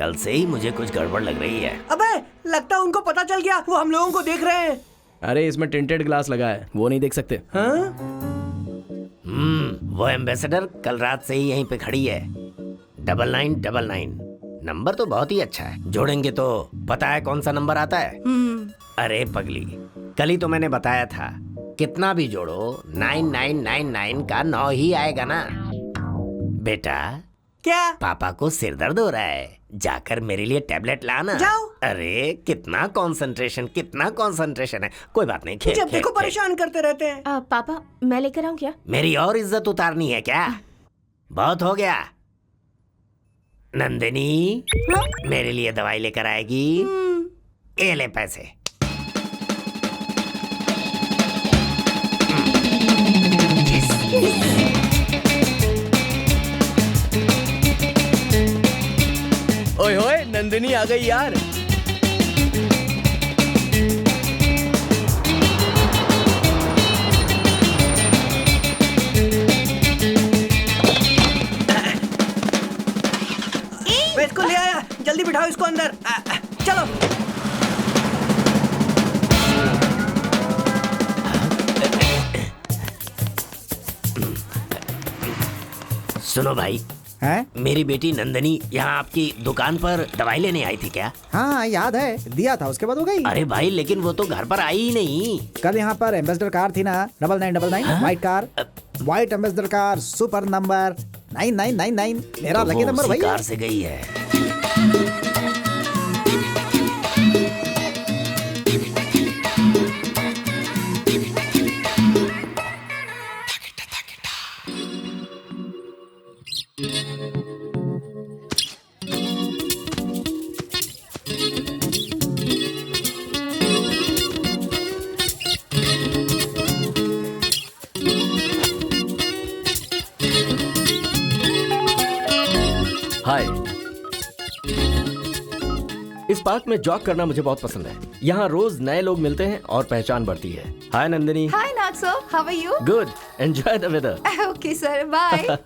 कल से ही मुझे कुछ गड़बड़ लग रही है। अबे लगता है उनको पता चल गया, वो हम लोगों को देख रहे हैं। अरे इसमें टिंटेड ग्लास लगा है, वो नहीं देख सकते। हाँ? वो एम्बेसडर कल रात से ही यहीं पे खड़ी है। 9999 नंबर तो बहुत ही अच्छा है। जोड़ेंगे तो पता है कौन सा नंबर आता है? अरे पगली, कल ही तो मैंने बताया था, कितना भी जोड़ो 9999 का 9 ही आएगा ना। बेटा क्या? पापा को सिर दर्द हो रहा है, जाकर मेरे लिए टैबलेट लाना। जाओ। अरे कितना कंसंट्रेशन है। कोई बात नहीं, खेल जब खेल, देखो खेल। परेशान करते रहते हैं। पापा मैं लेकर आऊं क्या? मेरी और इज्जत उतारनी है क्या? बहुत हो गया। नंदिनी मेरे लिए दवाई लेकर आएगी। ये ले पैसे। ओए होए, नंदिनी आ गई यार। मैं इसको ले आया, जल्दी बिठाओ इसको अंदर। चलो। सुनो भाई, हैं? मेरी बेटी नंदनी यहाँ आपकी दुकान पर दवाई लेने आई थी क्या? हाँ याद है, दिया था, उसके बाद हो गई। अरे भाई, लेकिन वो तो घर पर आई ही नहीं। कल यहाँ पर एम्बेसडर कार थी ना, 9999 white car, white ambassador car, super number 9999, मेरा लकी वो नंबर उसी वही है। कार से गई है। हाय। इस पार्क में जॉग करना मुझे बहुत पसंद है। यहाँ रोज नए लोग मिलते हैं और पहचान बढ़ती है। हाय नंदिनी। हाय नागसो, how are you? Good, enjoy the weather. Okay sir, bye.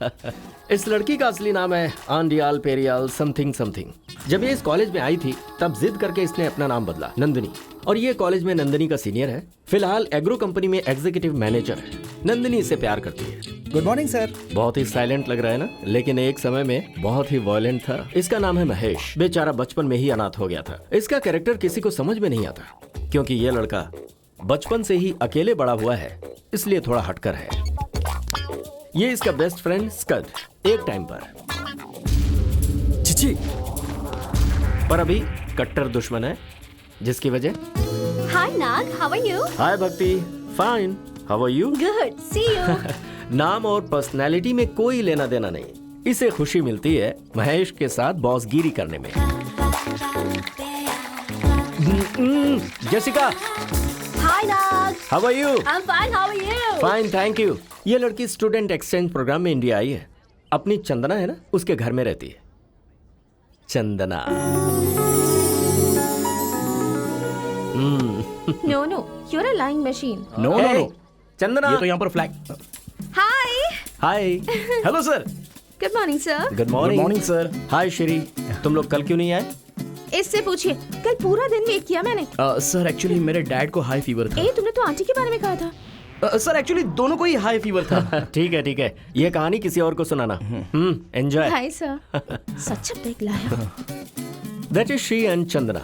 इस लड़की का असली नाम है आंडियाल पेरियाल समथिंग समथिंग। जब ये इस कॉलेज में आई थी तब जिद करके इसने अपना नाम बदला, नंदिनी। और ये कॉलेज में नंदिनी का सीनियर है। फिलहाल एग्रो कंपनी में एग्जीक्यूटिव मैनेजर है। नंदिनी इससे प्यार करती है। Good morning sir. बहुत ही साइलेंट लग रहा है ना, लेकिन एक समय में बहुत ही वायलेंट था। इसका नाम है महेश। बेचारा बचपन में ही अनाथ हो गया था। इसका कैरेक्टर किसी को समझ में नहीं आता, क्योंकि ये लड़का बचपन से ही अकेले बड़ा हुआ है, इसलिए थोड़ा हटकर है। ये इसका बेस्ट फ्रेंड स्कद एक टाइम पर चिची, पर अभी कट्टर दुश्मन है, जिसकी वजह। Hi Nag, how are you? Hi Bhakti, fine, how are you? Good, see you. नाम और पर्सनैलिटी में कोई लेना देना नहीं। इसे खुशी मिलती है महेश के साथ बॉसगिरी करने में। Jessica, hi Nag, how are you? I am fine, how are you? Fine, thank you. ये लड़की स्टूडेंट एक्सचेंज प्रोग्राम में इंडिया आई है। अपनी चंदना है ना, उसके घर में रहती है। Chandana. No no, you are a lying machine. No no no, Chandana. ये तो यहाँ पर flag. Hi, hi, hello sir. Good morning sir. Good morning. Morning sir. Hi Shri, तुम लोग कल क्यों नहीं आए? इससे पूछिए, कल पूरा दिन वेट किया मैंने। सर एक्चुअली मेरे डैड को हाई फीवर था। तुमने तो आंटी के बारे में कहा था। सर एक्चुअली दोनों को ही हाई फीवर था। ठीक है ठीक है, ये कहानी किसी और को सुनाना। एंजॉय। Hi sir. सच बेग लाया। That is she and Chandana.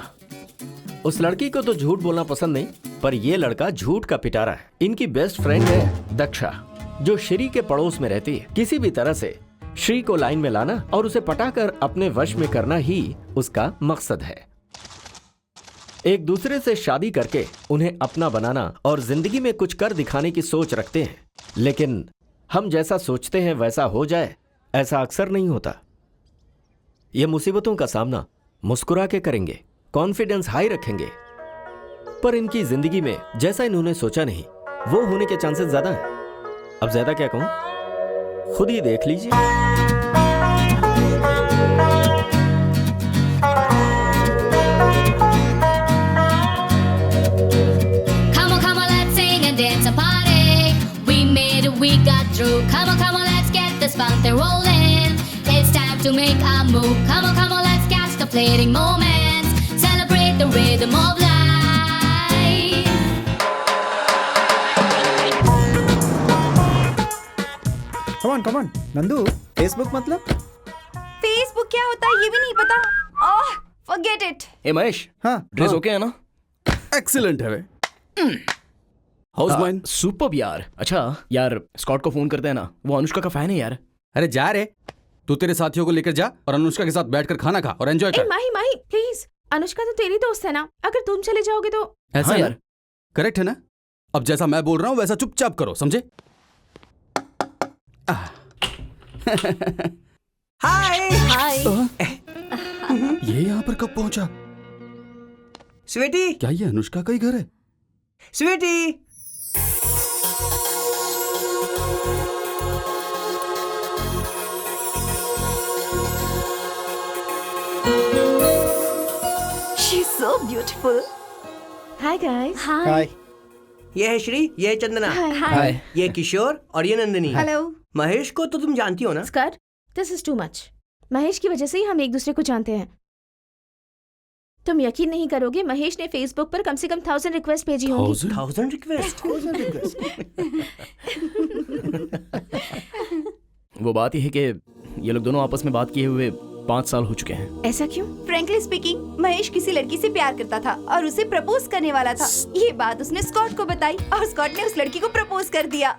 उस लड़की को तो झूठ बोलना पसंद नहीं, पर ये लड़का झूठ का पिटारा है। इनकी बेस्ट फ्रेंड है दक्षा, जो श्री के पड़ोस में रहती है। किसी भी तरह से श्री को लाइन में लाना और उसे पटाकर अपने वश में करना ही उसका मकसद है। एक दूसरे से शादी करके उन्हें अपना बनाना और जिंदगी में कुछ कर दिखाने की सोच रखते हैं, लेकिन हम जैसा सोचते हैं वैसा हो जाए, ऐसा अक्सर नहीं होता। ये मुसीबतों का सामना मुस्कुरा के करेंगे, कॉन्फिडेंस हाई रखेंगे, पर इनकी जिंदगी में जैसा इन्होंने सोचा नहीं वो होने के चांसेस ज्यादा हैं। अब ज्यादा क्या कहूं, खुद ही देख लीजिए। Come on, let's sing and dance and party. We made it, we got through. Come on, let's get this fun thing rolling. It's time to make a move. Come on, let's catch the fleeting moments. Celebrate the rhythm of life. Come on Nandu, Facebook मतलब? Facebook क्या होता है ये भी नहीं पता। ओह forget it. ए महेश, हाँ dress हाँ। ओके है ना? एक्सीलेंट है वे। House mine? सुपर्ब यार। अच्छा यार, स्कॉट को फोन करते हैं ना, वो अनुष्का का फैन है यार। अरे जा रे, तू तेरे साथियों को लेकर जा और अनुष्का के साथ बैठकर खाना खा और एंजॉय ए कर। माही प्लीज, अनुष्का तो तेरी दोस्त है ना, अगर तुम चले जाओगे तो। ऐसा हाँ है यार। ना? करेक्ट है ना? अब जैसा मैं बोल रहा हूँ वैसा चुपचाप करो, समझे? हाय हाय। ये यहाँ पर कब पहुंचा? स्वीटी, क्या ये अनुष्का का ही घर है? Sweety. She's so beautiful. Hi guys. हाय। ये है श्री, ये है चंदना, हाय। ये किशोर और ये नंदिनी। Hello. महेश को तो तुम जानती हो ना? Scott, this is too much. Mahesh की वजह से ही हम एक दूसरे को जानते हैं। तुम यकीन नहीं करोगे, महेश ने फेसबुक पर कम से कम 1000 रिक्वेस्ट भेजी होंगी। 1000 रिक्वेस्ट। वो बात यह है कि ये लोग दोनों आपस में बात किए हुए 5 साल हो चुके हैं। ऐसा क्यों? फ्रैंकली स्पीकिंग, महेश किसी लड़की से प्यार करता था और उसे प्रपोज करने वाला था। ये बात उसने स्कॉट को बताई और स्कॉट ने उस लड़की को प्रपोज कर दिया।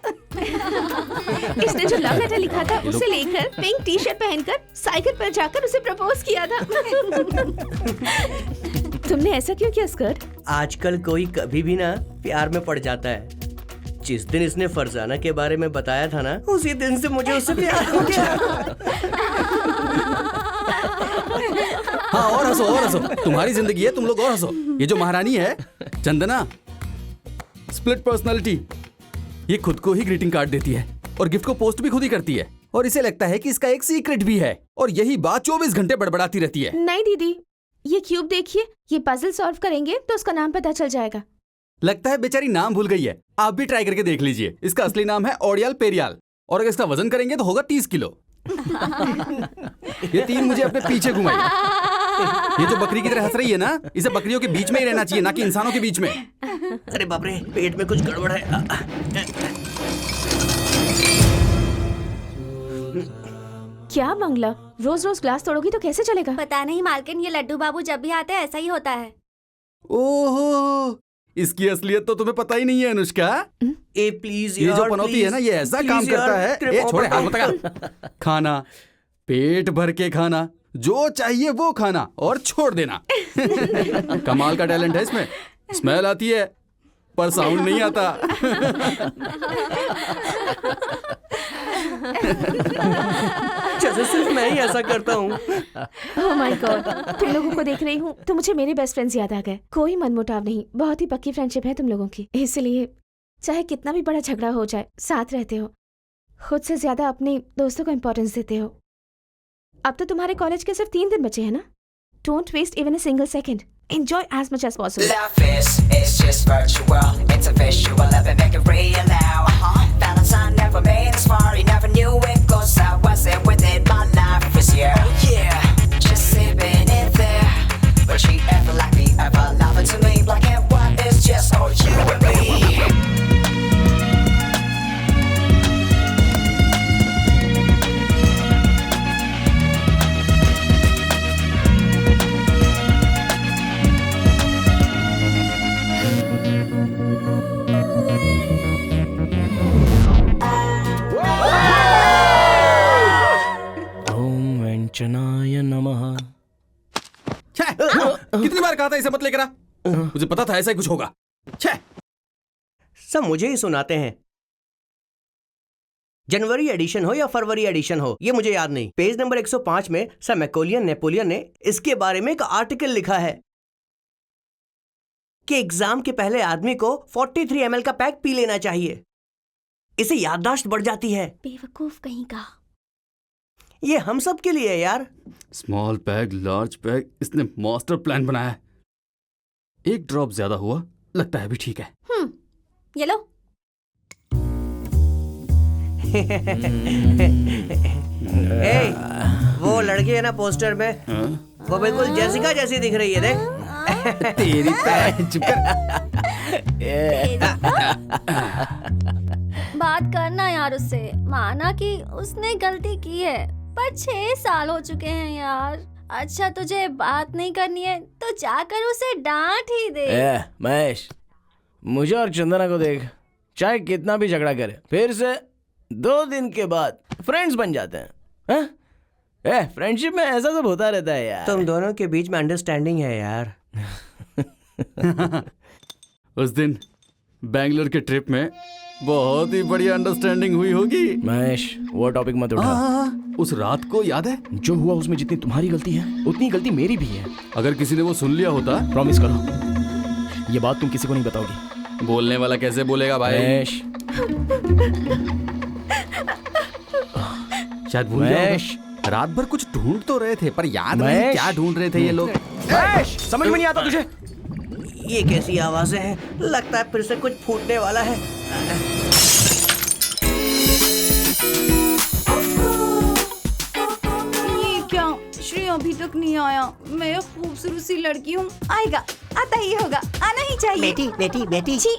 इसने जो लव लेटर लिखा था उसे लेकर पिंक टी शर्ट पहनकर साइकिल पर जाकर उसे प्रपोज किया था। तुमने ऐसा क्यों किया स्कॉट? आजकल कोई कभी भी ना प्यार में पड़ जाता है। जिस दिन इसने फरजाना के बारे में बताया था ना, उसी दिन से मुझे उससे प्यार हो गया। हाँ, और हंसो। तुम्हारी जिंदगी है, तुम लोग और हंसो। ये जो महारानी है चंदना, स्प्लिट पर्सनालिटी, ये खुद को ही ग्रीटिंग कार्ड देती है और गिफ्ट को पोस्ट भी खुद ही करती है और इसे लगता है कि इसका एक सीक्रेट भी है और यही बात 24 घंटे बड़बड़ाती रहती है। नहीं दीदी, ये क्यूब देखिए, ये पजल सॉल्व करेंगे तो उसका नाम पता चल जाएगा। लगता है बेचारी नाम भूल गई है। आप भी ट्राई करके देख लीजिए। इसका असली नाम है ओडियाल पेरियाल और अगर इसका वजन करेंगे तो होगा 30 किलो। ये 3 मुझे अपने पीछे घुमाई। ये जो बकरी की तरह हंस रही है ना, इसे बकरियों के बीच में ही रहना चाहिए, ना कि इंसानों के बीच में। अरे बाप रे, पेट में कुछ गड़बड़ है। क्या मंगला, रोज रोज ग्लास तोड़ोगी तो कैसे चलेगा? पता नहीं मालकिन, ये लड्डू बाबू जब भी आते हैं ऐसा ही होता है। ओहो, इसकी असलियत तो तुम्हें पता ही नहीं है अनुष्का। ए प्लीज ये यार, जो पनौती please, है ना, ये ऐसा please काम करता यार, है। तेरे ए छोड़े, हाथ पापा मत लगा। खाना, पेट भर के खाना, जो चाहिए वो खाना और छोड़ देना। कमाल का टैलेंट है इसमें। स्मेल आती है पर साउंड नहीं आता। जैसे सिर्फ मैं ही ऐसा करता हूँ। ओह माय गॉड, तुम लोगों को देख रही हूँ तो मुझे मेरे बेस्ट फ्रेंड्स याद आ गए। कोई मनमुटाव नहीं, बहुत ही पक्की फ्रेंडशिप है तुम लोगों की। इसलिए चाहे कितना भी बड़ा झगड़ा हो जाए, साथ रहते हो। खुद से ज्यादा अपने दोस्तों को इम्पोर्टेंस देते हो। अब तो तुम्हारे कॉलेज के सिर्फ 3 दिन बचे हैं ना? Don't waste even a single second. Enjoy as much as possible. Love is just virtual. It's a visual, love it, make it real now. Valentine never made us far, he never knew it goes. I wasn't with it, my life was here. Yeah, just sipping it there. But she ever like me, ever loving to me. Black and white is just all you and me. ओम वेंचनाय नमः। कितनी बार कहा था इसे मत लेकर आ? मुझे पता था ऐसा ही कुछ होगा। सब मुझे ही सुनाते हैं। जनवरी एडिशन हो या फरवरी एडिशन हो, ये मुझे याद नहीं। पेज नंबर 105 में सर मैकोलियन नेपोलियन ने इसके बारे में एक आर्टिकल लिखा है कि एग्जाम के पहले आदमी को 43 ml का पैक पी लेना चाहिए, इससे याददाश्त बढ़ जाती है। बेवकूफ कहीं का। ये हम सब के लिए है यार। स्मॉल पैग, लार्ज पैग, इसने मास्टर प्लान बनाया है। एक ड्रॉप ज्यादा हुआ, लगता है भी ठीक है। ये लो। ए, वो लड़की है ना पोस्टर में, वो बिल्कुल जेसिका जैसी दिख रही है, देख। तेरी चुप कर। बात करना यार उससे, माना कि उसने गलती की है, पर 6 साल हो चुके हैं यार। अच्छा तुझे बात नहीं करनी है तो जाकर उसे डांट ही दे। महेश, मुझे और चंदना को देख, चाहे कितना भी झगड़ा करे, फिर से 2 दिन के बाद फ्रेंड्स बन जाते हैं। फ्रेंडशिप में ऐसा सब होता रहता है यार। तुम दोनों के बीच में अंडरस्टैंडिंग है यार। उस दिन बैंगलोर के ट्रिप में बहुत ही बढ़िया अंडरस्टैंडिंग हुई होगी। महेश, वो टॉपिक मत उठा। उस रात को याद है? जो हुआ उसमें जितनी तुम्हारी गलती है उतनी गलती मेरी भी है। अगर किसी ने वो सुन लिया होता। प्रॉमिस करो ये बात तुम किसी को नहीं बताओगी। बोलने वाला कैसे बोलेगा भाई? महेश, शायद भूल गया होगा। रात भर कुछ ढूंढ तो रहे थे, पर याद नहीं क्या ढूंढ रहे थे ये लोग। समझ में नहीं आता तुझे? ये कैसी आवाजें हैं? लगता है फिर से कुछ फूटने वाला है। ये क्या? श्री अभी तक नहीं आया। मैं एक खूबसूरत सी लड़की हूँ, आएगा, आता ही होगा, आना ही चाहिए। बेटी बेटी बेटी। छी।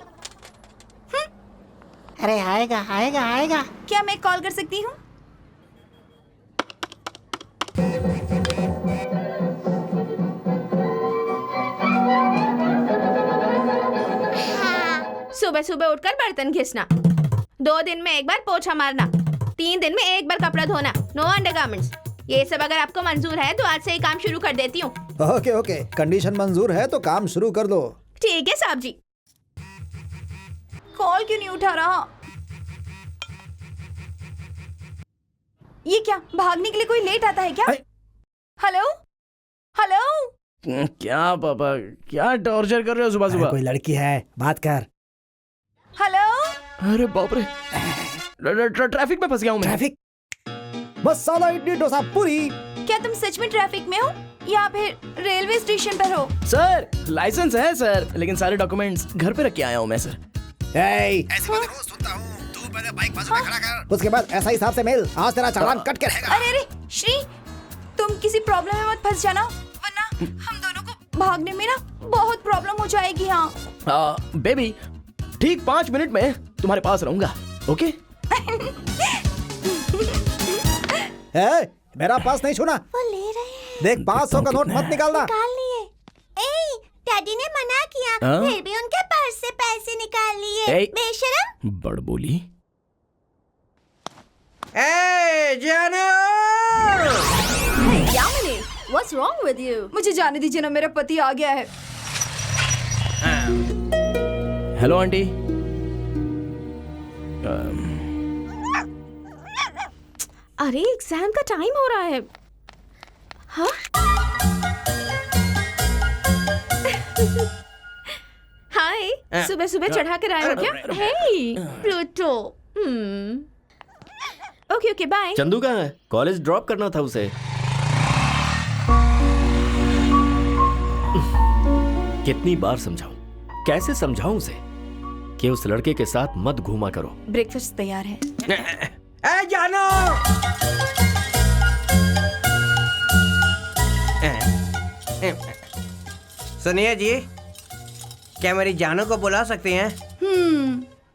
अरे आएगा आएगा आएगा। क्या मैं कॉल कर सकती हूँ? सुबह सुबह उठकर बर्तन घिसना, 2 दिन में एक बार पोछा मारना, 3 दिन में एक बार कपड़ा धोना, नो अंडरगारमेंट्स। ये सब अगर आपको मंजूर है तो आज से ही काम शुरू कर देती हूँ। ओके ओके, कंडीशन मंजूर है तो काम शुरू कर दो। ठीक है साहब जी। कॉल क्यों नहीं उठा रहा? ये क्या, भागने के लिए कोई लेट आता है क्या? Hello hello. क्या पापा, क्या टॉर्चर कर रहे हो सुबह सुबह? कोई लड़की है, बात कर। हेलो। अरे बाप रे, ट्रैफिक में फंस गया हूँ मैं। ट्रैफिक? मसाला इडली डोसा पूरी। क्या तुम सच में ट्रैफिक में हो या फिर रेलवे स्टेशन पर हो? सर लाइसेंस है सर, लेकिन सारे डॉक्यूमेंट्स घर पे रख के आया हूँ मैं सर। ऐसी बातें रोज सुनता हूँ। तू पहले बाइक बाजू में खड़ा कर, उसके बाद ऐसा हिसाब से मिल। आज तेरा चालान कट के रहेगा। अरे अरे श्री, तुम किसी प्रॉब्लम में मत फंस जाना, वरना हम दोनों को भागने में ना बहुत प्रॉब्लम हो जाएगी। हाँ बेबी, ठीक 5 मिनट में तुम्हारे पास रहूंगा, ओके? मेरा पास नहीं छूना। वो ले रहे हैं। देख 500 का नोट मत निकालना। निकाल लिए। डैडी ने मना किया, फिर भी उनके पर्स से पैसे निकाल लिए। बेशरम। बड़ बोली। जानो। Yamini, what's wrong with you? मुझे जाने दीजिए ना, मेरा पति आ गया है। Hello aunty. अरे एग्जाम का टाइम हो रहा है। हाँ? हाय, सुबह सुबह चढ़ा कर आए हो क्या? Hey Pluto. Okay okay bye. Chandu कहाँ है? कॉलेज ड्रॉप करना था उसे। कितनी बार समझाऊं, कैसे समझाऊं उसे कि उस लड़के के साथ मत घूमा करो। ब्रेकफास्ट तैयार है। जानो। सुनिए जी, क्या मेरी जानो को बुला सकते हैं?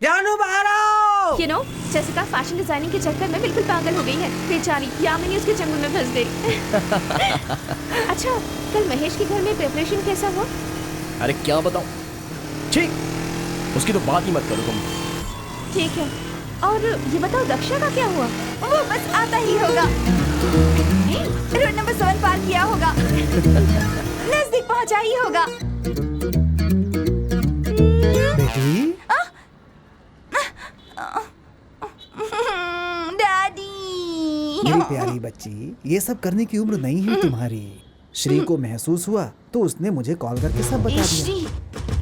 जानो बाहर आओ। You know, Jessica fashion designing के चक्कर में बिल्कुल पागल हो गई है। बेचारी यामिनी उसके चंगुल में फंस गई। अच्छा, कल महेश के घर में प्रिपरेशन कैसा हुआ? अरे क्या बताऊं, ठीक, उसकी तो बात ही मत करो तुम। ठीक है, और ये बताओ दक्षा का क्या हुआ? वो बस आता ही होगा। रोड नंबर 7 पार किया होगा, नजदीक पहुंचा ही होगा। बेटी, डैडी। मेरी प्यारी बच्ची, ये सब करने की उम्र नहीं है तुम्हारी। श्री को महसूस हुआ तो उसने मुझे कॉल करके सब बता दिया। श्री,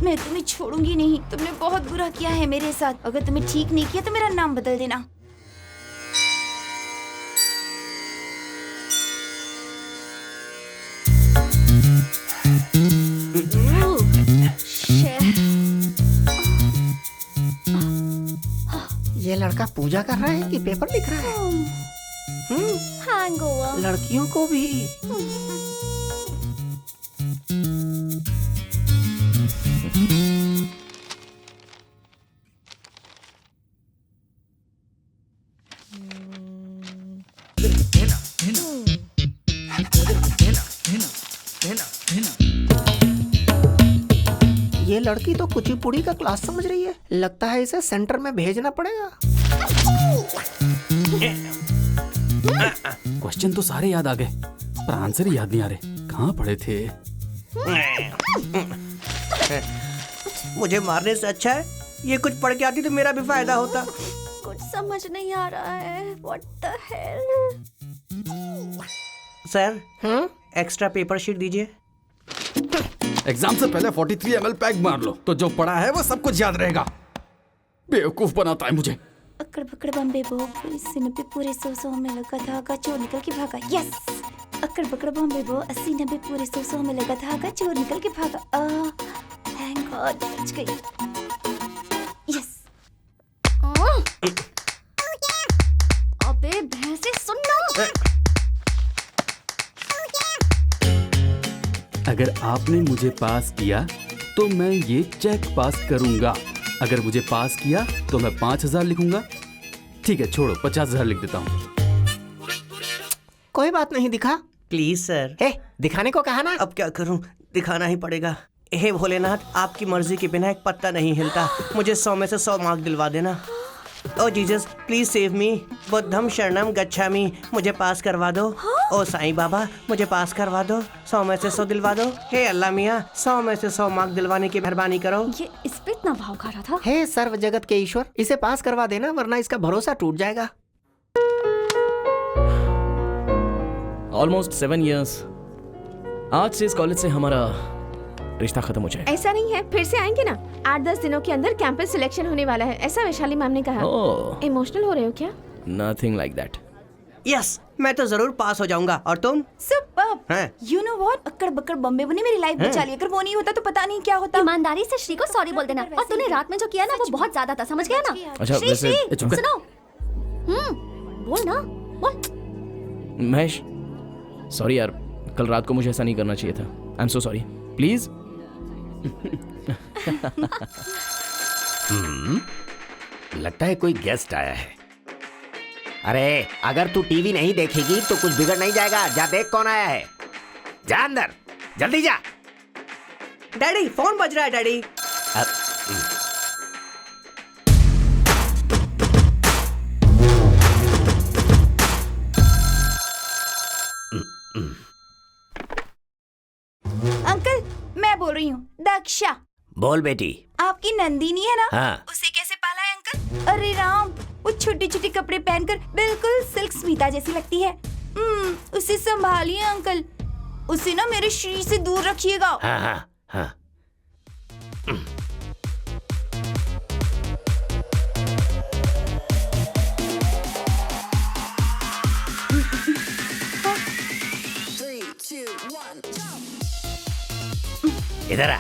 मैं तुम्हें छोड़ूंगी नहीं। तुमने बहुत बुरा किया है मेरे साथ। अगर तुम्हें ठीक नहीं किया तो मेरा नाम बदल देना। ये लड़का पूजा कर रहा है कि पेपर लिख रहा है? हैंगओवर। लड़कियों को भी। ये लड़की तो कुचिपुड़ी का क्लास समझ रही है। लगता है इसे सेंटर में भेजना पड़ेगा। क्वेश्चन तो सारे याद आ गए, पर आंसर ही याद नहीं आ रहे। कहाँ पढ़े थे? मुझे मारने से अच्छा है ये कुछ पढ़ के आती तो मेरा भी फायदा होता। कुछ समझ नहीं आ रहा है। What the hell. Sir extra paper sheet दीजिए। एग्जाम से पहले 43 ml पैक मार लो तो जो पढ़ा है वो सब कुछ याद रहेगा। बेवकूफ बनाता है मुझे। अकड़ बकड़ बम्बे बो अस्सी नब्बे पूरे 100 में लगा धागा चोर निकल के भागा। यस। अकड़ बकड़ बम्बे बो 80 90 पूरे 100 में लगा धागा चोर निकल के भागा। थैंक गॉड बच गई। यस। अबे भैंसे सुन ना। अगर आपने मुझे पास किया तो मैं ये चेक पास करूंगा। अगर मुझे पास किया तो मैं 5000 लिखूंगा। ठीक है छोड़ो, 50,000 लिख देता हूँ। कोई बात नहीं, दिखा। Please sir. दिखाने को कहा ना। अब क्या करूं, दिखाना ही पड़ेगा। हे भोलेनाथ, आपकी मर्जी के बिना एक पत्ता नहीं हिलता। मुझे 100 में से 100 मार्क दिलवा देना। ओ जीसस प्लीज सेव मी। बुद्धम शरणम गच्छामि। मुझे पास करवा दो। ओ साईं बाबा मुझे पास करवा दो। 100 में से 100 दिलवा दो। हे अल्लाह मियाँ 100 में से 100 मार्क दिलवाने की मेहरबानी करो। ये इस पे इतना भाव खा रहा था। हे सर्व जगत के ईश्वर, इसे पास करवा देना वरना इसका भरोसा टूट जाएगा। Almost 7 years। आज से इस कॉलेज से हमारा रिश्ता खत्म हो जाएगा। ऐसा नहीं है, फिर से आएंगे ना। 8-10 दिनों के अंदर कैंपस सिलेक्शन होने वाला है, ऐसा वैशाली मैम ने कहा। इमोशनल हो रहे हो क्या? Nothing like that। यस, मैं तो जरूर पास हो जाऊंगा। और तुम? सुपर्ब। यू नो व्हाट, अक्कड़ बक्कड़ बम्बे ने मेरी लाइफ बचा ली। अगर वो नहीं होता तो पता नहीं क्या होता। ईमानदारी से श्री को सॉरी बोल देना। और तूने रात में जो किया ना वो बहुत ज्यादा था, समझ गया ना? अच्छा, श्री, वैसे- श्री, चुप कर। सुनो। बोल ना, बोल। महेश सॉरी यार, कल रात को मुझे ऐसा नहीं करना चाहिए था। I am so sorry. Please. लगता है कोई गेस्ट आया है। अरे अगर तू टीवी नहीं देखेगी तो कुछ बिगड़ नहीं जाएगा। जा देख कौन आया है। जा अंदर, जल्दी जा। डैडी फोन बज रहा है डैडी। अंकल मैं बोल रही हूँ, दक्षा। बोल बेटी। आपकी नंदिनी है ना? हाँ। उसे कैसे पाला है अंकल? अरे राम, वो छोटे छोटे कपड़े पहनकर बिल्कुल सिल्क स्मिता जैसी लगती है। उसे संभालिए अंकल। उसे ना मेरे श्री से दूर रखिएगा। हाँ हाँ हाँ। इधर आ,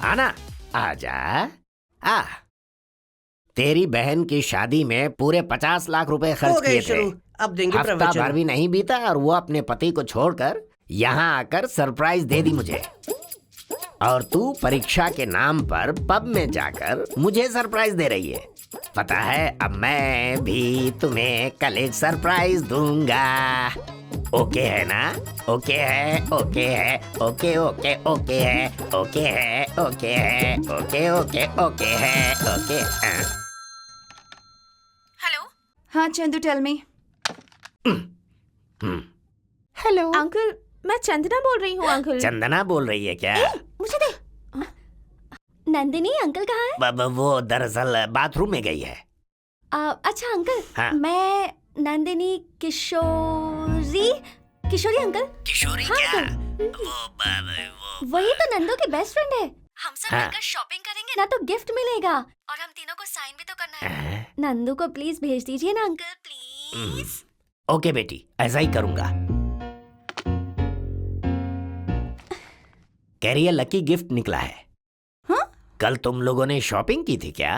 आना, आजा, आ। तेरी बहन की शादी में पूरे 50 लाख रुपए खर्च किए थे। अब देंगे हफ्ता प्रवचन। भर भी नहीं बीता और वो अपने पति को छोड़कर यहाँ आकर सरप्राइज दे दी मुझे। और तू परीक्षा के नाम पर पब में जाकर मुझे सरप्राइज दे रही है। पता है अब मैं भी तुम्हें कल एक सरप्राइज दूंगा। ओके है ना? ओके है, ओके है, ओके ओके ओके है, ओके है, ओके है, ओके ओके ओके है, ओके। हेलो। हाँ Chandu tell me. Hello uncle, मैं चंदना बोल रही हूँ। अंकल चंदना बोल रही है क्या? मुझे दे। नंदिनी अंकल कहाँ है? वो दरअसल बाथरूम में गई है। अच्छा अंकल। हाँ। मैं नंदिनी किशोरी अंकल। किशोरी हाँ, क्या? वो वही तो नंदू की बेस्ट फ्रेंड है। हम सब हाँ। मिलकर शॉपिंग करेंगे ना तो गिफ्ट मिलेगा और हम तीनों को साइन भी तो करना है। नंदू को प्लीज भेज दीजिए ना अंकल, प्लीज। ओके बेटी, ऐसा ही करूंगा। कह रही है लकी गिफ्ट निकला है। हाँ? कल तुम लोगों ने शॉपिंग की थी क्या?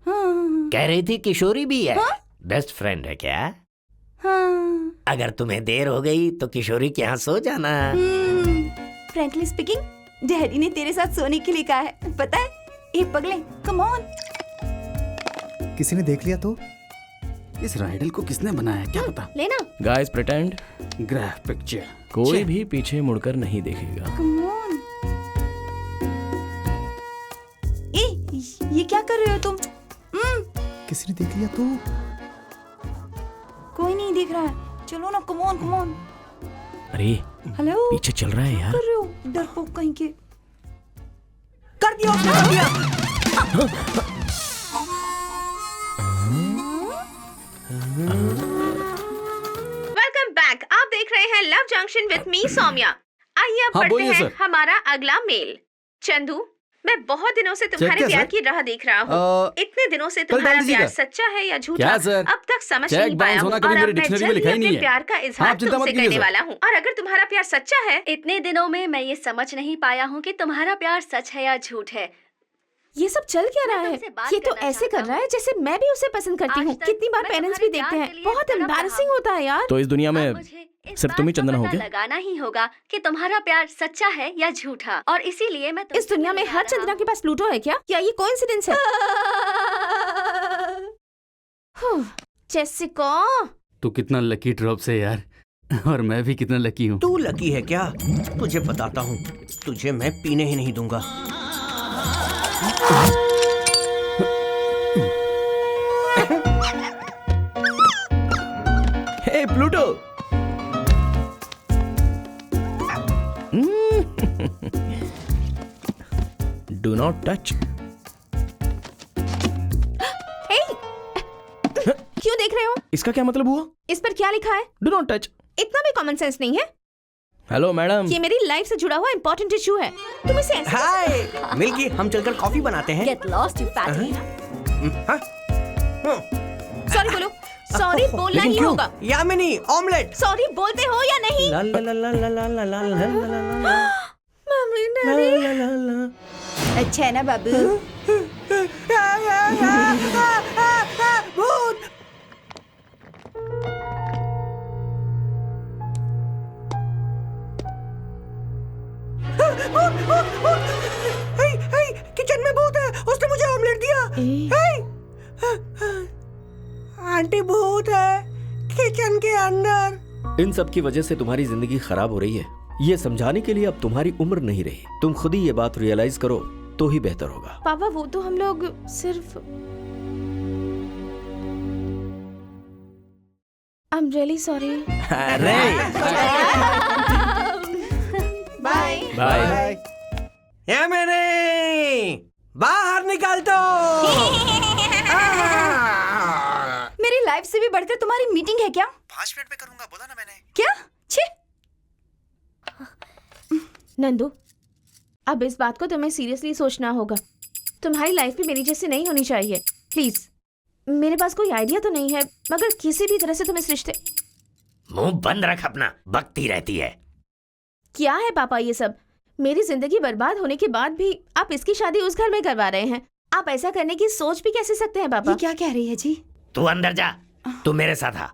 हाँ। कह रही थी किशोरी भी है। हाँ? बेस्ट फ्रेंड है क्या? हाँ। अगर तुम्हें देर हो गई तो किशोरी के यहाँ सो जाना। फ्रैंकली स्पीकिंग, डैडी ने तेरे साथ सोने के लिए कहा है, पता है? ए पगले, कम ऑन। किसी ने देख लिया तो? इस राइडल को किसने बनाया क्या पता। लेना। गाइस प्रिटेंड ग्राफ पिक्चर कोई भी पीछे मुड़कर नहीं देखेगा। Come on. ये क्या कर रहे हो तुम? किसने देख लिया तो? कोई नहीं देख रहा है, चलो ना, कम ऑन कम ऑन। अरे हेलो, पीछे चल रहा है यार। कर रहे हो डरपोक कहीं के। कर दिया उसने, कर दिया। Welcome back. आप देख रहे हैं love junction with me Saumya. आइए अब हाँ, पढ़ते बोलिए हैं सर। हमारा अगला मेल। चंदू, मैं बहुत दिनों से तुम्हारे क्या, प्यार सर? की राह देख रहा हूँ। इतने दिनों से कल डाल तुम्हारा प्यार दीजिएगा। सच्चा है या झूठा क्या, सर? अब तक समझ चेक नहीं पाया बाउंस हूँ होना कभी और मेरे अब मैं डिक्शनरी में जल्द ही लिखा ही अपने नहीं है। प्यार का हाँ, इजहार आप चिंता तुमसे मत कीजिए, करने सर। वाला हूँ। और अगर तुम्हारा प्यार सच्चा है, इतने दिनों में मैं ये समझ नहीं पाया हूँ कि तुम्हारा प्यार सच है या झूठ है। ये सब चल क्या रहा है? तुमसे बात ये तो करना ऐसे कर चाहता रहा है जैसे मैं भी उसे पसंद करती आज हूँ। तक कितनी बार मैं पेरेंट्स भी तुम्हारे देखते प्यार हैं, के लिए बहुत तड़प रहा एम्बैरेसिंग हूँ। होता है यार। तो इस दुनिया अब में मुझे इस सिर्फ तुम ही बात का चंदना हो पता क्या? लगाना ही होगा कि तुम्हारा प्यार सच्चा है या झूठा, और इसीलिए मैं इस दुनिया में हर चंद्रा के पास प्लूटो है क्या? या ये कोइंसिडेंस है? जेसिका, तू कितना लकी ड्रॉप से यार, और मैं भी कितना लकी हूँ। तू लकी है क्या? तुझे बताता हूँ, तुझे मैं पीने ही नहीं दूंगा। हे प्लूटो। Do not touch. क्यों देख रहे हो? इसका क्या मतलब हुआ? इस पर क्या लिखा है? Do not touch. इतना भी कॉमन सेंस नहीं है? Hello madam. ये मेरी लाइफ से जुड़ा हुआ इंपॉर्टेंट इशू है। तुम इसे ऐसे हाय मिल्की, हम चलकर कॉफी बनाते हैं। Get lost you fatty. Sorry बोलो। सॉरी बोलना लेकिन ही क्यों? होगा। यामिनी, ऑमलेट। सॉरी बोलते हो या नहीं? ला ला ला ला ला ला ला ला ला ला ला। Mummy daddy. अच्छा है ना बाबू? भूत। किचन में भूत है, उसने मुझे ऑमलेट दिया। आंटी भूत है किचन के अंदर। इन सब की वजह से तुम्हारी जिंदगी खराब हो रही है। ये समझाने के लिए अब तुम्हारी उम्र नहीं रही। तुम खुद ही ये बात रियलाइज करो तो ही बेहतर होगा। पापा वो तो हम लोग सिर्फ आई एम रियली सॉरी। अरे बाय बाय। ये मेरे बाहर निकाल दो। मेरी लाइफ से भी बढ़कर तुम्हारी मीटिंग है क्या? 5 मिनट में करूंगा, बोला ना मैंने। क्या? छी। नंदू, अब इस बात को तुम्हें सीरियसली सोचना होगा। तुम्हारी लाइफ भी मेरी जैसी नहीं होनी चाहिए। प्लीज, मेरे पास कोई आइडिया तो नहीं है, मगर किसी भी तरह से तुम इस रिश्ते। मुंह बंद रख अपना, बकती रहती है। क्या है पापा ये सब? मेरी जिंदगी बर्बाद होने के बाद भी आप इसकी शादी उस घर में करवा रहे हैं। आप ऐसा करने की सोच भी कैसे सकते हैं पापा? ये क्या कह रही है जी? तू अंदर जा, तू मेरे साथ आ।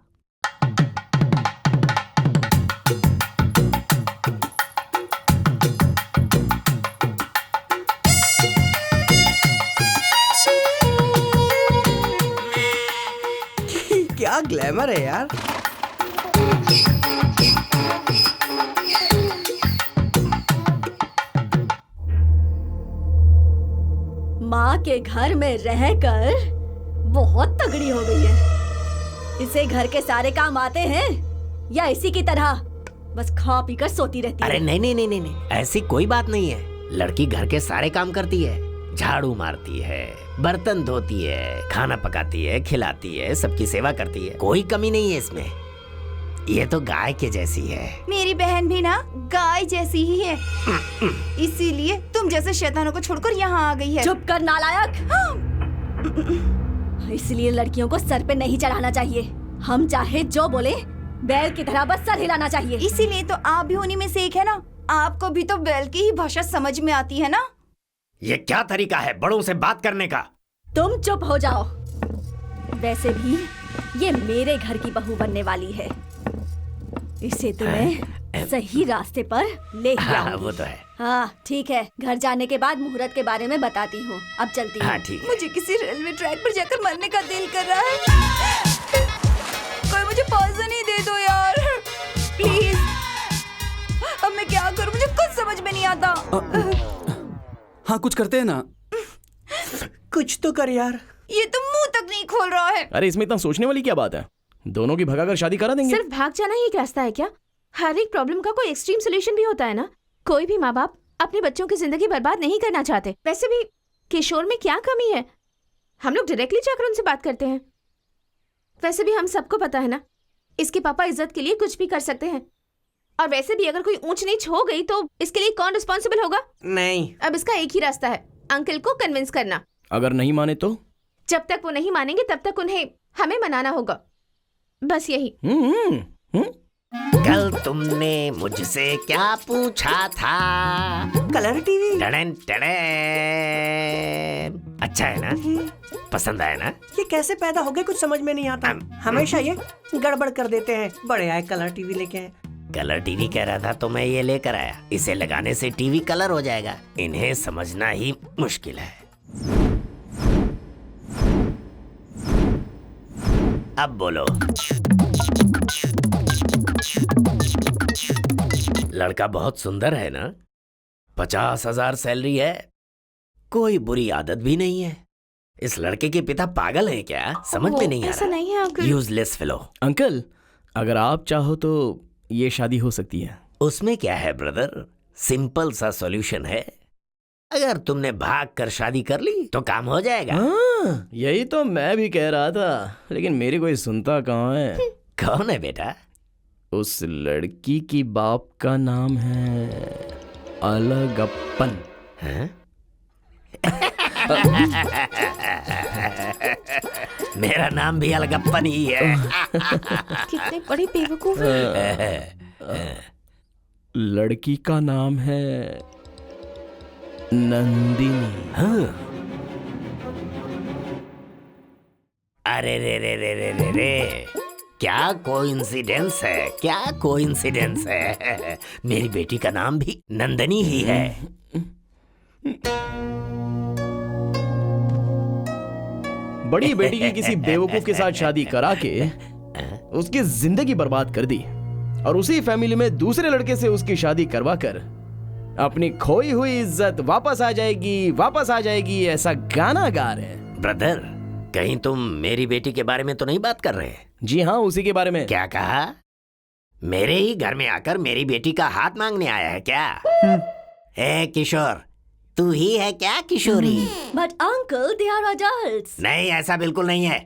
क्या ग्लैमर है यार। माँ के घर में रहकर बहुत तगड़ी हो गई है। इसे घर के सारे काम आते हैं या इसी की तरह बस खा पी कर सोती रहती अरे है? नहीं नहीं नहीं नहीं नहीं, ऐसी कोई बात नहीं है। लड़की घर के सारे काम करती है, झाड़ू मारती है, बर्तन धोती है, खाना पकाती है, खिलाती है, सबकी सेवा करती है। कोई कमी नहीं है इसमें। ये तो गाय के जैसी है। मेरी बहन भी ना गाय जैसी ही है, इसीलिए तुम जैसे शैतानों को छोड़कर यहाँ आ गई है। चुप कर नालायक। इसलिए लड़कियों को सर पे नहीं चढ़ाना चाहिए। हम चाहे जो बोले बैल की तरह बस सर हिलाना चाहिए। इसीलिए तो आप भी उन्हीं में से एक है ना। आपको भी तो बैल की ही भाषा समझ में आती है ना। ये क्या तरीका है बड़ों से बात करने का? तुम चुप हो जाओ। वैसे भी ये मेरे घर की बहू बनने वाली है। इसे तुम्हें सही रास्ते पर ले हाँ, वो तो है। हाँ ठीक है, घर जाने के बाद मुहूर्त के बारे में बताती हूँ। अब चलती हूँ। हाँ ठीक है। मुझे किसी रेलवे ट्रैक पर जाकर मरने का दिल कर रहा है। मुझे पर्सन ही दे दो यार प्लीज। अब मैं क्या करूं, मुझे कुछ समझ में नहीं आता। हाँ कुछ करते हैं ना। कुछ तो कर यार। ये तो मुंह तक नहीं खोल रहा है। अरे इसमें इतना सोचने वाली क्या बात है, दोनों की भगाकर शादी करा देंगे। सिर्फ भाग जाना ही एक रास्ता है क्या? हर एक प्रॉब्लम का कोई एक्सट्रीम सोल्यूशन भी होता है ना। कोई भी माँ बाप अपने बच्चों की जिंदगी बर्बाद नहीं करना चाहते। वैसे भी किशोर में क्या कमी है, हम लोग डायरेक्टली जाकर उनसे बात करते हैं। वैसे भी हम सबको पता है ना, इसके पापा इज्जत के लिए कुछ भी कर सकते हैं। और वैसे भी अगर कोई ऊंच नीच हो गई तो इसके लिए कौन रिस्पॉन्सिबल होगा? नहीं। अब इसका एक ही रास्ता है, अंकल को कन्विंस करना। अगर नहीं माने तो? जब तक वो नहीं मानेंगे तब तक उन्हें हमें मनाना होगा, बस यही। कल तुमने मुझसे क्या पूछा था? Colour TV. टड़न टड़न। अच्छा है ना? पसंद आया ना? ये कैसे पैदा हो गए कुछ समझ में नहीं आता। हमेशा ये गड़बड़ कर देते हैं। बड़े आए कलर टीवी लेके आए। कलर टीवी कह रहा था तो मैं ये लेकर आया। इसे लगाने से टीवी कलर हो जाएगा। इन्हें समझना ही मुश्किल है। अब बोलो। लड़का बहुत सुंदर है ना? 50,000 सैलरी है, कोई बुरी आदत भी नहीं है। इस लड़के के पिता पागल हैं क्या? समझ में नहीं आ ऐसा रहा। नहीं है अंकल। Useless fellow. अंकल अगर आप चाहो तो ये शादी हो सकती है। उसमें क्या है ब्रदर, सिंपल सा सॉल्यूशन है। अगर तुमने भाग कर शादी कर ली तो काम हो जाएगा। हाँ, यही तो मैं भी कह रहा था, लेकिन मेरी कोई सुनता कहाँ है। कौन है बेटा? उस लड़की की बाप का नाम है अलगप्पन। हैं? मेरा नाम भी अलगप्पन ही है। कितने बड़े बेवकूफ हैं। लड़की का नाम है नंदिनी। हाँ। अरे रे रे रे रे रे रे, क्या कोइंसिडेंस है, क्या कोइंसिडेंस है। मेरी बेटी का नाम भी नंदनी ही है। बड़ी बेटी की किसी बेवकूफ के साथ शादी करा के उसकी जिंदगी बर्बाद कर दी, और उसी फैमिली में दूसरे लड़के से उसकी शादी करवा कर अपनी खोई हुई इज्जत वापस आ जाएगी, ऐसा गाना गा रहे हैं। ब्रदर, कहीं तुम मेरी बेटी के बारे में तो नहीं बात कर रहे? जी हाँ, उसी के बारे में। क्या कहा? मेरे ही घर में आकर मेरी बेटी का हाथ मांगने आया है क्या? ए किशोर, तू ही है क्या Kishori? But uncle they are adults. नहीं, ऐसा बिल्कुल नहीं है।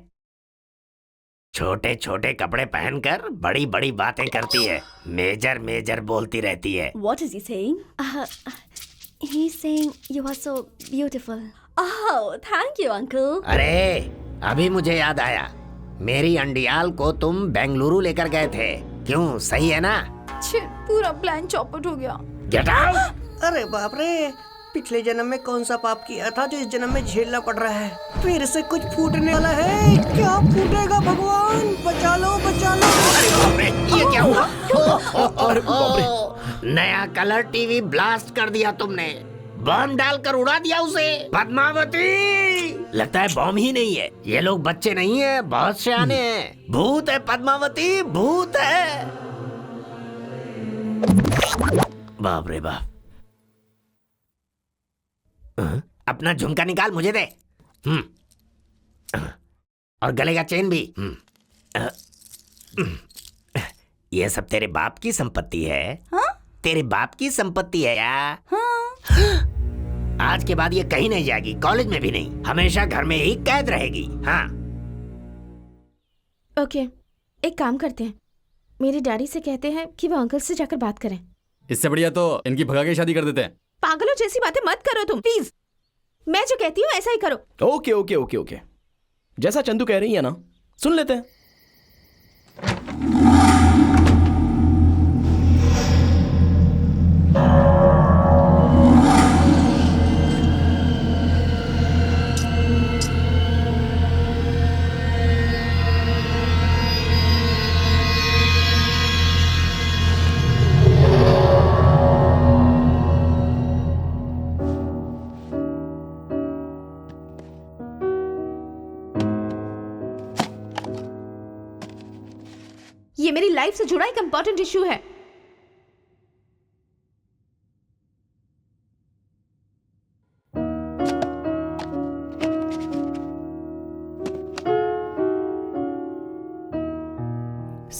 छोटे छोटे कपड़े पहनकर बड़ी बड़ी बातें करती है, मेजर मेजर बोलती रहती है। What is he saying? He's saying you are so beautiful. Oh, thank you, uncle. अरे अभी मुझे याद आया, मेरी अंडियाल को तुम बेंगलुरु लेकर गए थे, क्यों? सही है ना? पूरा प्लान चौपट हो गया। Get out! अरे बाप रे, पिछले जन्म में कौन सा पाप किया था जो इस जन्म में झेलना पड़ रहा है? फिर से कुछ फूटने वाला है। क्या फूटेगा भगवान? बचा लो, बचा लो। अरे बाप रे, ये क्या हुआ? अरे बाप रे, नया कलर टीवी ब्लास्ट कर दिया तुमने, बम डालकर उड़ा दिया उसे। पद्मावती, लगता है बम ही नहीं है, ये लोग बच्चे नहीं है, बहुत सियाने हैं। भूत है पद्मावती, भूत है। बाप रे बाप। अपना झुमका निकाल, मुझे दे। और गले का चेन भी। ये सब तेरे बाप की संपत्ति है। हाँ? तेरे बाप की संपत्ति है या? हाँ। आज के बाद ये कहीं नहीं जाएगी, कॉलेज में भी नहीं, हमेशा घर में ही कैद रहेगी। हाँ। ओके, एक काम करते हैं, मेरे डैडी से कहते हैं कि वो अंकल से जाकर बात करें। इससे बढ़िया तो इनकी भगा के शादी कर देते हैं। पागलों जैसी बातें मत करो तुम, प्लीज। मैं जो कहती हूँ ऐसा ही करो। ओके ओके ओके ओके, जैसा चंदू कह रही है ना, सुन लेते हैं। ये मेरी लाइफ से जुड़ा एक इम्पोर्टेंट इशू है।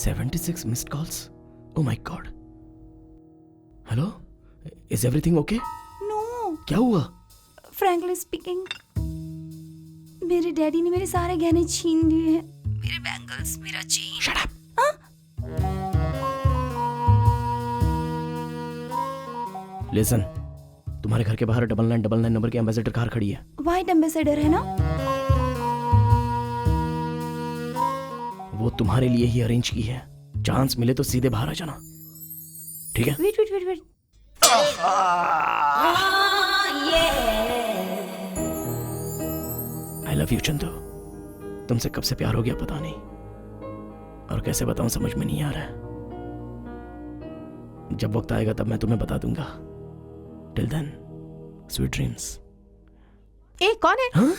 $76 missed calls. Oh my God. Hello? Is everything okay? No, क्या हुआ? फ्रैंकली स्पीकिंग, मेरे डैडी ने मेरे सारे गहने छीन लिए हैं। मेरे बैंगल्स, मेरा चेन। Shut up. Listen, तुम्हारे घर के बाहर 9999 नंबर की एम्बेसडर कार खड़ी है। व्हाइट एम्बेसडर है ना? वो तुम्हारे लिए ही अरेंज की है। चांस मिले तो सीधे बाहर आ जाना, ठीक है? Wait wait wait wait. I love you Chandu. तुमसे कब से प्यार हो गया पता नहीं, और कैसे बताऊं समझ में नहीं आ रहा है। जब वक्त आएगा तब मैं तुम्हें बता दूंगा। Till then sweet dreams. ए कौन है? हाँ?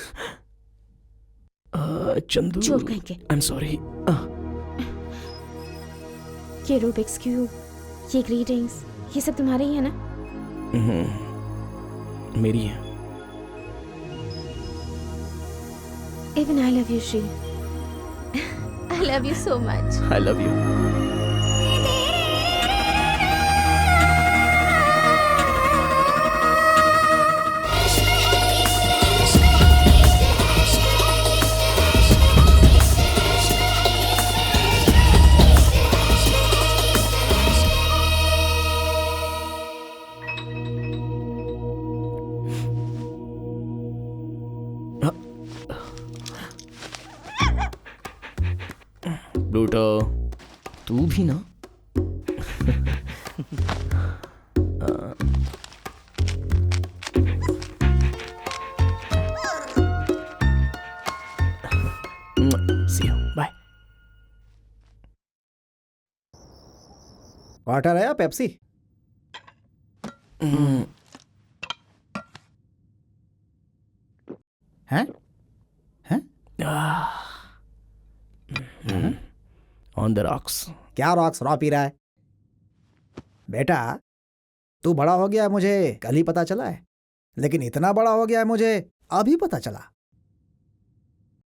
चंदू। चोर कहीं के। I am sorry. ये रूबिक्स क्यूब, ये ग्रीटिंग्स, ये सब तुम्हारे ही है ना? मेरी है। Even I love you, Shri. I love you so much. I love you. Pluto, तू भी ना? See you. Bye. वाटर है या पेप्सी? हैं? हैं? On the rocks. क्या रॉक्स रॉ पी रहा है? बेटा, तू बड़ा हो गया है मुझे कल ही पता चला है, लेकिन इतना बड़ा हो गया है मुझे अभी पता चला।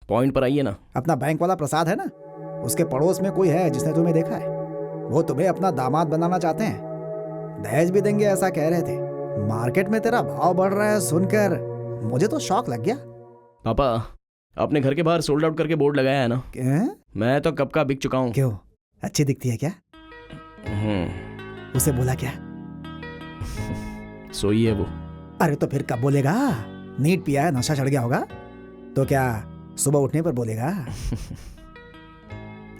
पॉइंट पर आइए ना। अपना बैंक वाला प्रसाद है ना, उसके पड़ोस में कोई है जिसने तुम्हें देखा है। वो तुम्हें अपना दामाद बनाना चाहते हैं, दहेज भी देंगे ऐसा कह रहे थे। मार्केट में तेरा भाव बढ़ रहा है सुनकर मुझे तो शौक लग गया। पापा, अपने घर के बाहर सोल्ड आउट करके बोर्ड लगाया है ना? मैं तो कब का बिक चुका हूँ। क्यों, अच्छी दिखती है क्या? उसे बोला क्या? सोई है वो। अरे तो फिर कब बोलेगा? नीट पिया है, नशा चढ़ गया होगा तो क्या सुबह उठने पर बोलेगा?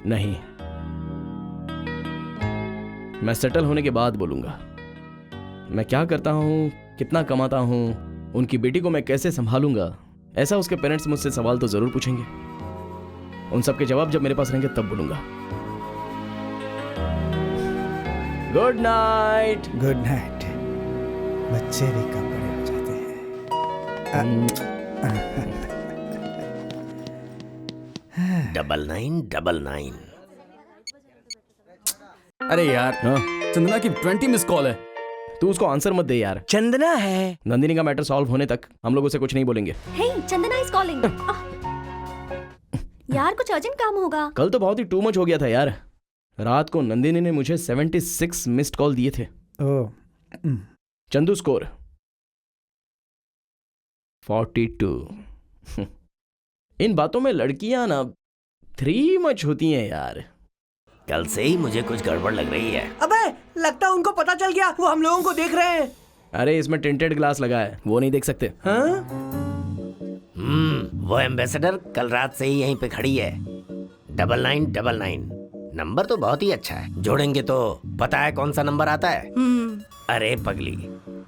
नहीं, मैं सेटल होने के बाद बोलूंगा। मैं क्या करता हूँ, कितना कमाता हूँ, उनकी बेटी को मैं कैसे संभालूंगा, ऐसा उसके पेरेंट्स मुझसे सवाल तो जरूर पूछेंगे। उन सब के जवाब जब मेरे पास रहेंगे तब बोलूंगा। Good night. Good night. बच्चे भी कब बड़े हो जाते हैं। 9999। अरे यार, चंदना की 20 मिस कॉल है। तू उसको आंसर मत दे यार। चंदना है। नंदिनी का मैटर सॉल्व होने तक हम लोग उसे कुछ नहीं बोलेंगे। हे, चंदना इज कॉलिंग। यार कुछ अर्जेंट काम होगा। कल तो बहुत ही टू मच हो गया था यार। रात को नंदिनी ने मुझे 76 मिस्ड कॉल दिए थे। चंदू स्कोर 42। इन बातों में लड़कियां ना 3 मच होती हैं यार। कल से ही मुझे कुछ गड़बड़ लग रही है। अबे, लगता है उनको पता चल गया, वो हम लोगों को देख रहे हैं। अरे इसमें टिंटेड ग्लास लगा है, वो नहीं देख सकते। हाँ? वो एम्बेसडर कल रात से ही यहीं पे खड़ी है। 9999 नंबर तो बहुत ही अच्छा है। जोड़ेंगे तो पता है कौन सा नंबर आता है? अरे पगली,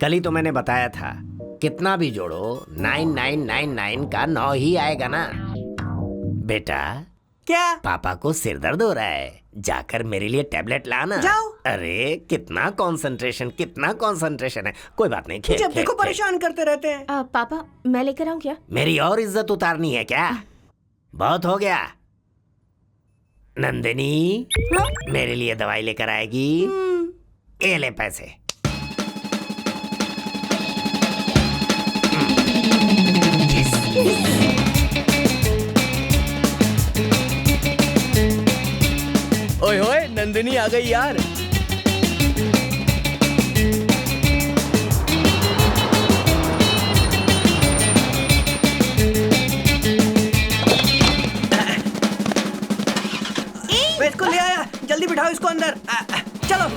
कल ही तो मैंने बताया था, कितना भी जोड़ो 9999 का 9 ही आएगा ना। बेटा, क्या? पापा को सिर दर्द हो रहा है, जाकर मेरे लिए टैबलेट लाना। जाओ। अरे कितना कंसंट्रेशन है। कोई बात नहीं, खेल जब खेल, देखो खेल। परेशान करते रहते हैं। पापा, मैं लेकर आऊं क्या? मेरी और इज्जत उतारनी है क्या? बहुत हो गया। नंदिनी, मेरे लिए दवाई लेकर आएगी? ये ले पैसे। ओए होए, नंदिनी आ गई यार। मैं इसको ले आया, जल्दी बिठाओ इसको अंदर। चलो।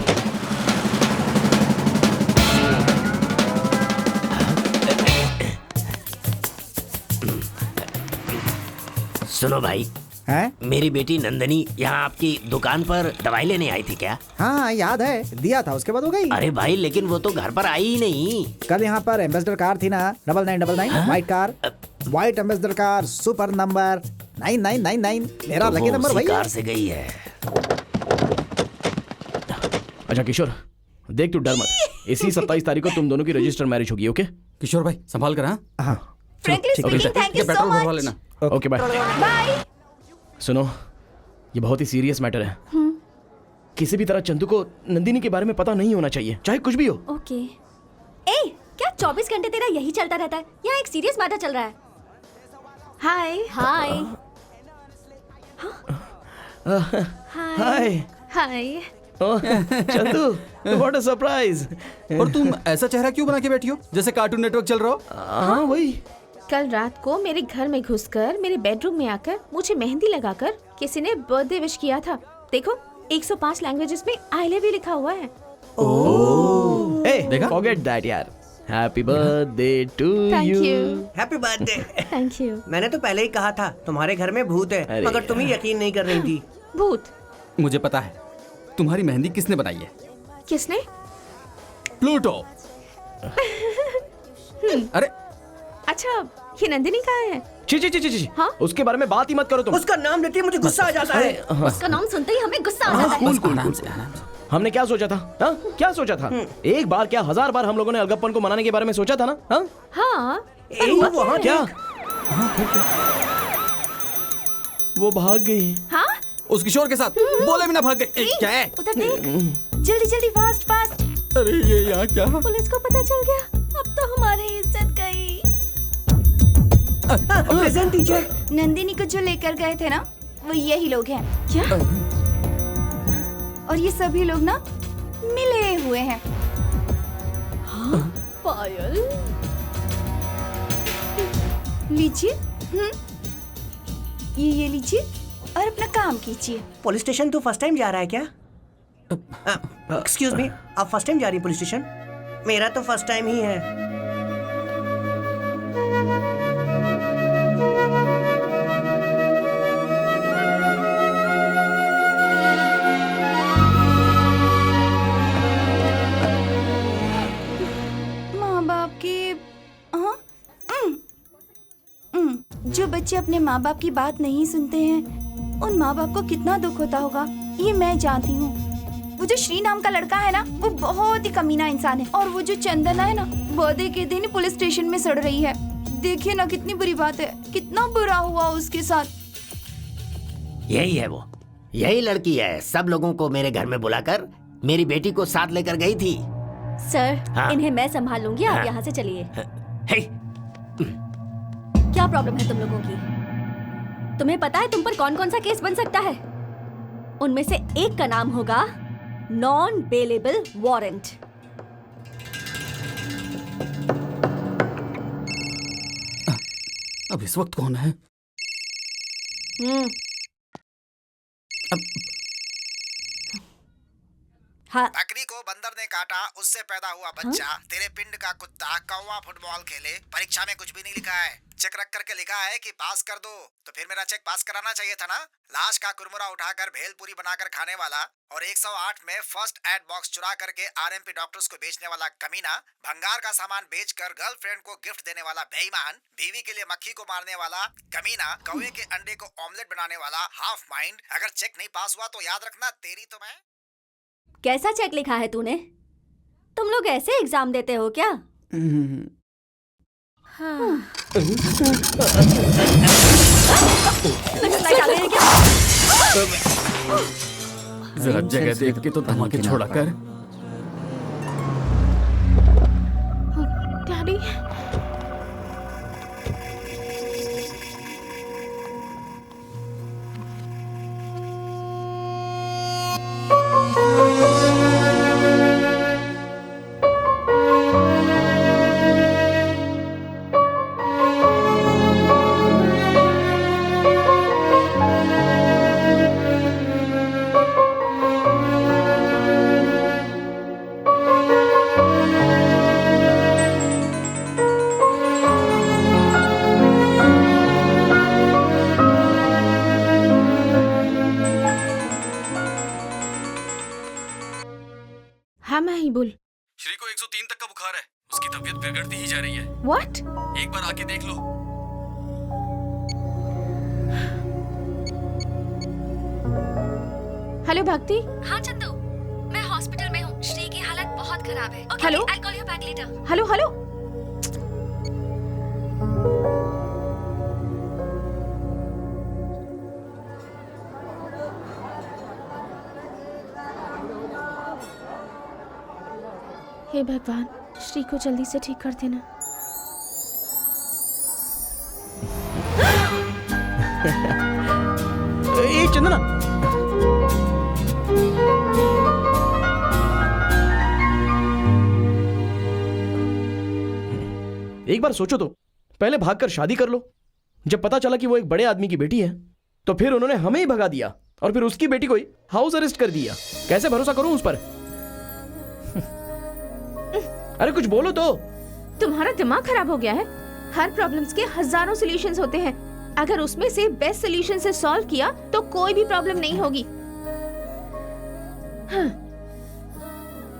सुनो भाई, हैं? मेरी बेटी नंदनी यहाँ आपकी दुकान पर दवाई लेने आई थी क्या? हाँ याद है, दिया था, उसके बाद हो गई। अरे भाई, लेकिन वो तो घर पर आई ही नहीं। कल यहाँ पर एम्बेसडर कार थी ना, 9999 white car, white ambassador car, super number 9999, मेरा लकी नंबर वही कार से गई है। अच्छा किशोर, देख तू डर मत, इसी 27 तारीख को तुम दोनों की रजिस्टर मैरिज होगी। ओके किशोर भाई संभाल कर। हाँ frankly speaking, thank you so petrol भरवा मच। लेना। Okay bye. बाय। सुनो, ये बहुत ही सीरियस मैटर है। किसी भी तरह चंदू को नंदिनी के बारे में पता नहीं होना चाहिए, चाहे कुछ भी हो। ओके। ए, क्या 24 घंटे तेरा यही चलता रहता है? यहाँ एक सीरियस मैटर चल रहा है। Hi hi. Hi hi. Chandu, what a surprise. और तुम ऐसा चेहरा क्यों बना के बैठी हो जैसे कार्टून नेटवर्क चल रहा हो? हाँ वही। कल रात को मेरे घर में घुसकर, मेरे बेडरूम में आकर, मुझे मेहंदी लगाकर किसी ने बर्थडे विश किया था। देखो, 105 लैंग्वेजेस में आई लव यू लिखा हुआ है। ए, देखा? फॉरगेट दैट यार। Happy birthday to thank you. You. Happy birthday. Thank you. मैंने तो पहले ही कहा था तुम्हारे घर में भूत है, अरे मगर तुम ही यकीन नहीं कर रही थी। भूत? मुझे पता है, तुम्हारी मेहंदी किसने बनाई है। किसने? प्लूटो। अरे अच्छा, ये नंदिनी कहाँ है? ची ची ची ची। हाँ? उसके बारे में बात ही मत करो तुम। उसका नाम लेते ही मुझे गुस्सा आ जाता है। उसका नाम सुनते ही हमें गुस्सा आ जाता है। आराम से आराम से। हमने क्या सोचा था? हाँ? क्या सोचा था? एक बार क्या 1000 बार हम लोगों ने अलगप्पन को मनाने के बारे में सोचा था ना? हाँ? हाँ, वहाँ क्या? वो भाग गई। हाँ? उस किशोर के साथ बोले बिना भाग गई। क्या है? उधर देख, जल्दी जल्दी, फास्ट फास्ट। अरे ये यहाँ क्या? पुलिस को पता चल गया, अब तो हमारी इज्जत गई। Present teacher. नंदिनी को जो लेकर गए थे ना, वो यही लोग हैं। क्या? और ये सभी लोग ना मिले हुए हैं। पायल, लीजिए। ये लीजिए और अपना काम कीजिए। पुलिस स्टेशन तू फर्स्ट टाइम जा रहा है क्या? एक्सक्यूज मी, आप फर्स्ट टाइम जा रही है पुलिस स्टेशन? मेरा तो फर्स्ट टाइम ही है। माँ बाप के जो बच्चे अपने माँ बाप की बात नहीं सुनते हैं, उन माँ बाप को कितना दुख होता होगा, ये मैं जानती हूँ। वो जो श्री नाम का लड़का है ना, वो बहुत ही कमीना इंसान है। और वो जो चंदना है ना, बर्थडे के दिन पुलिस स्टेशन में सड़ रही है। देखिए ना, कितनी बुरी बात है, कितना बुरा हुआ उसके साथ। यही है वो, यही लड़की है सब लोगों को मेरे घर में बुलाकर मेरी बेटी को साथ लेकर गई थी। सर, हाँ? इन्हें मैं संभाल लूंगी, आप हाँ। यहाँ से चलिए। हे, क्या प्रॉब्लम है तुम लोगों की? तुम्हें पता है तुम पर कौन कौन सा केस बन सकता है? उनमें से एक का नाम होगा नॉन बेलेबल वारंट। अब इस वक्त कौन है? हाँ, बकरी को बंदर ने काटा, उससे पैदा हुआ बच्चा। तेरे पिंड का कुत्ता कौवा फुटबॉल खेले। परीक्षा में कुछ भी नहीं लिखा है, चेक रख करके लिखा है कि पास कर दो, तो फिर मेरा चेक पास कराना चाहिए था ना। लाश का कुरमुरा उठाकर भेलपूरी बनाकर खाने वाला और 108 में फर्स्ट एड बॉक्स चुरा करके आरएमपी डॉक्टर्स को बेचने वाला कमीना, भंगार का सामान बेचकर गर्लफ्रेंड को गिफ्ट देने वाला बेईमान, बीवी के लिए मक्खी को मारने वाला कमीना, कौवे के अंडे को ऑमलेट बनाने वाला हाफ माइंड। अगर चेक नहीं पास हुआ तो याद रखना तेरी तो मैं। कैसा चेक लिखा है तूने? तुम लोग ऐसे एग्जाम देते हो क्या? नक्सलाइट आ गए हैं क्या? जरा जगह देख के तो धमाके छोड़ा कर। डैडी, हाँ मैं ही बोल। श्री को 103 तक का बुखार है, उसकी तबीयत बिगड़ती ही जा रही है। व्हाट? एक बार आके देख लो। हेलो भक्ति। हाँ चंदू, मैं हॉस्पिटल में हूँ। श्री की हालत बहुत खराब है। Okay, hello? I'll call you back later. Hello hello. हे भगवान, श्री को जल्दी से ठीक कर देना। ए चंदना, एक बार सोचो तो, पहले भागकर शादी कर लो। जब पता चला कि वो एक बड़े आदमी की बेटी है तो फिर उन्होंने हमें ही भगा दिया और फिर उसकी बेटी को ही हाउस अरेस्ट कर दिया। कैसे भरोसा करूं उस पर? अरे कुछ बोलो तो। तुम्हारा दिमाग खराब हो गया है। हर प्रॉब्लम्स के हजारों सॉल्यूशंस होते हैं। अगर उसमें से बेस्ट सॉल्यूशन से सॉल्व किया तो कोई भी प्रॉब्लम नहीं होगी। हाँ।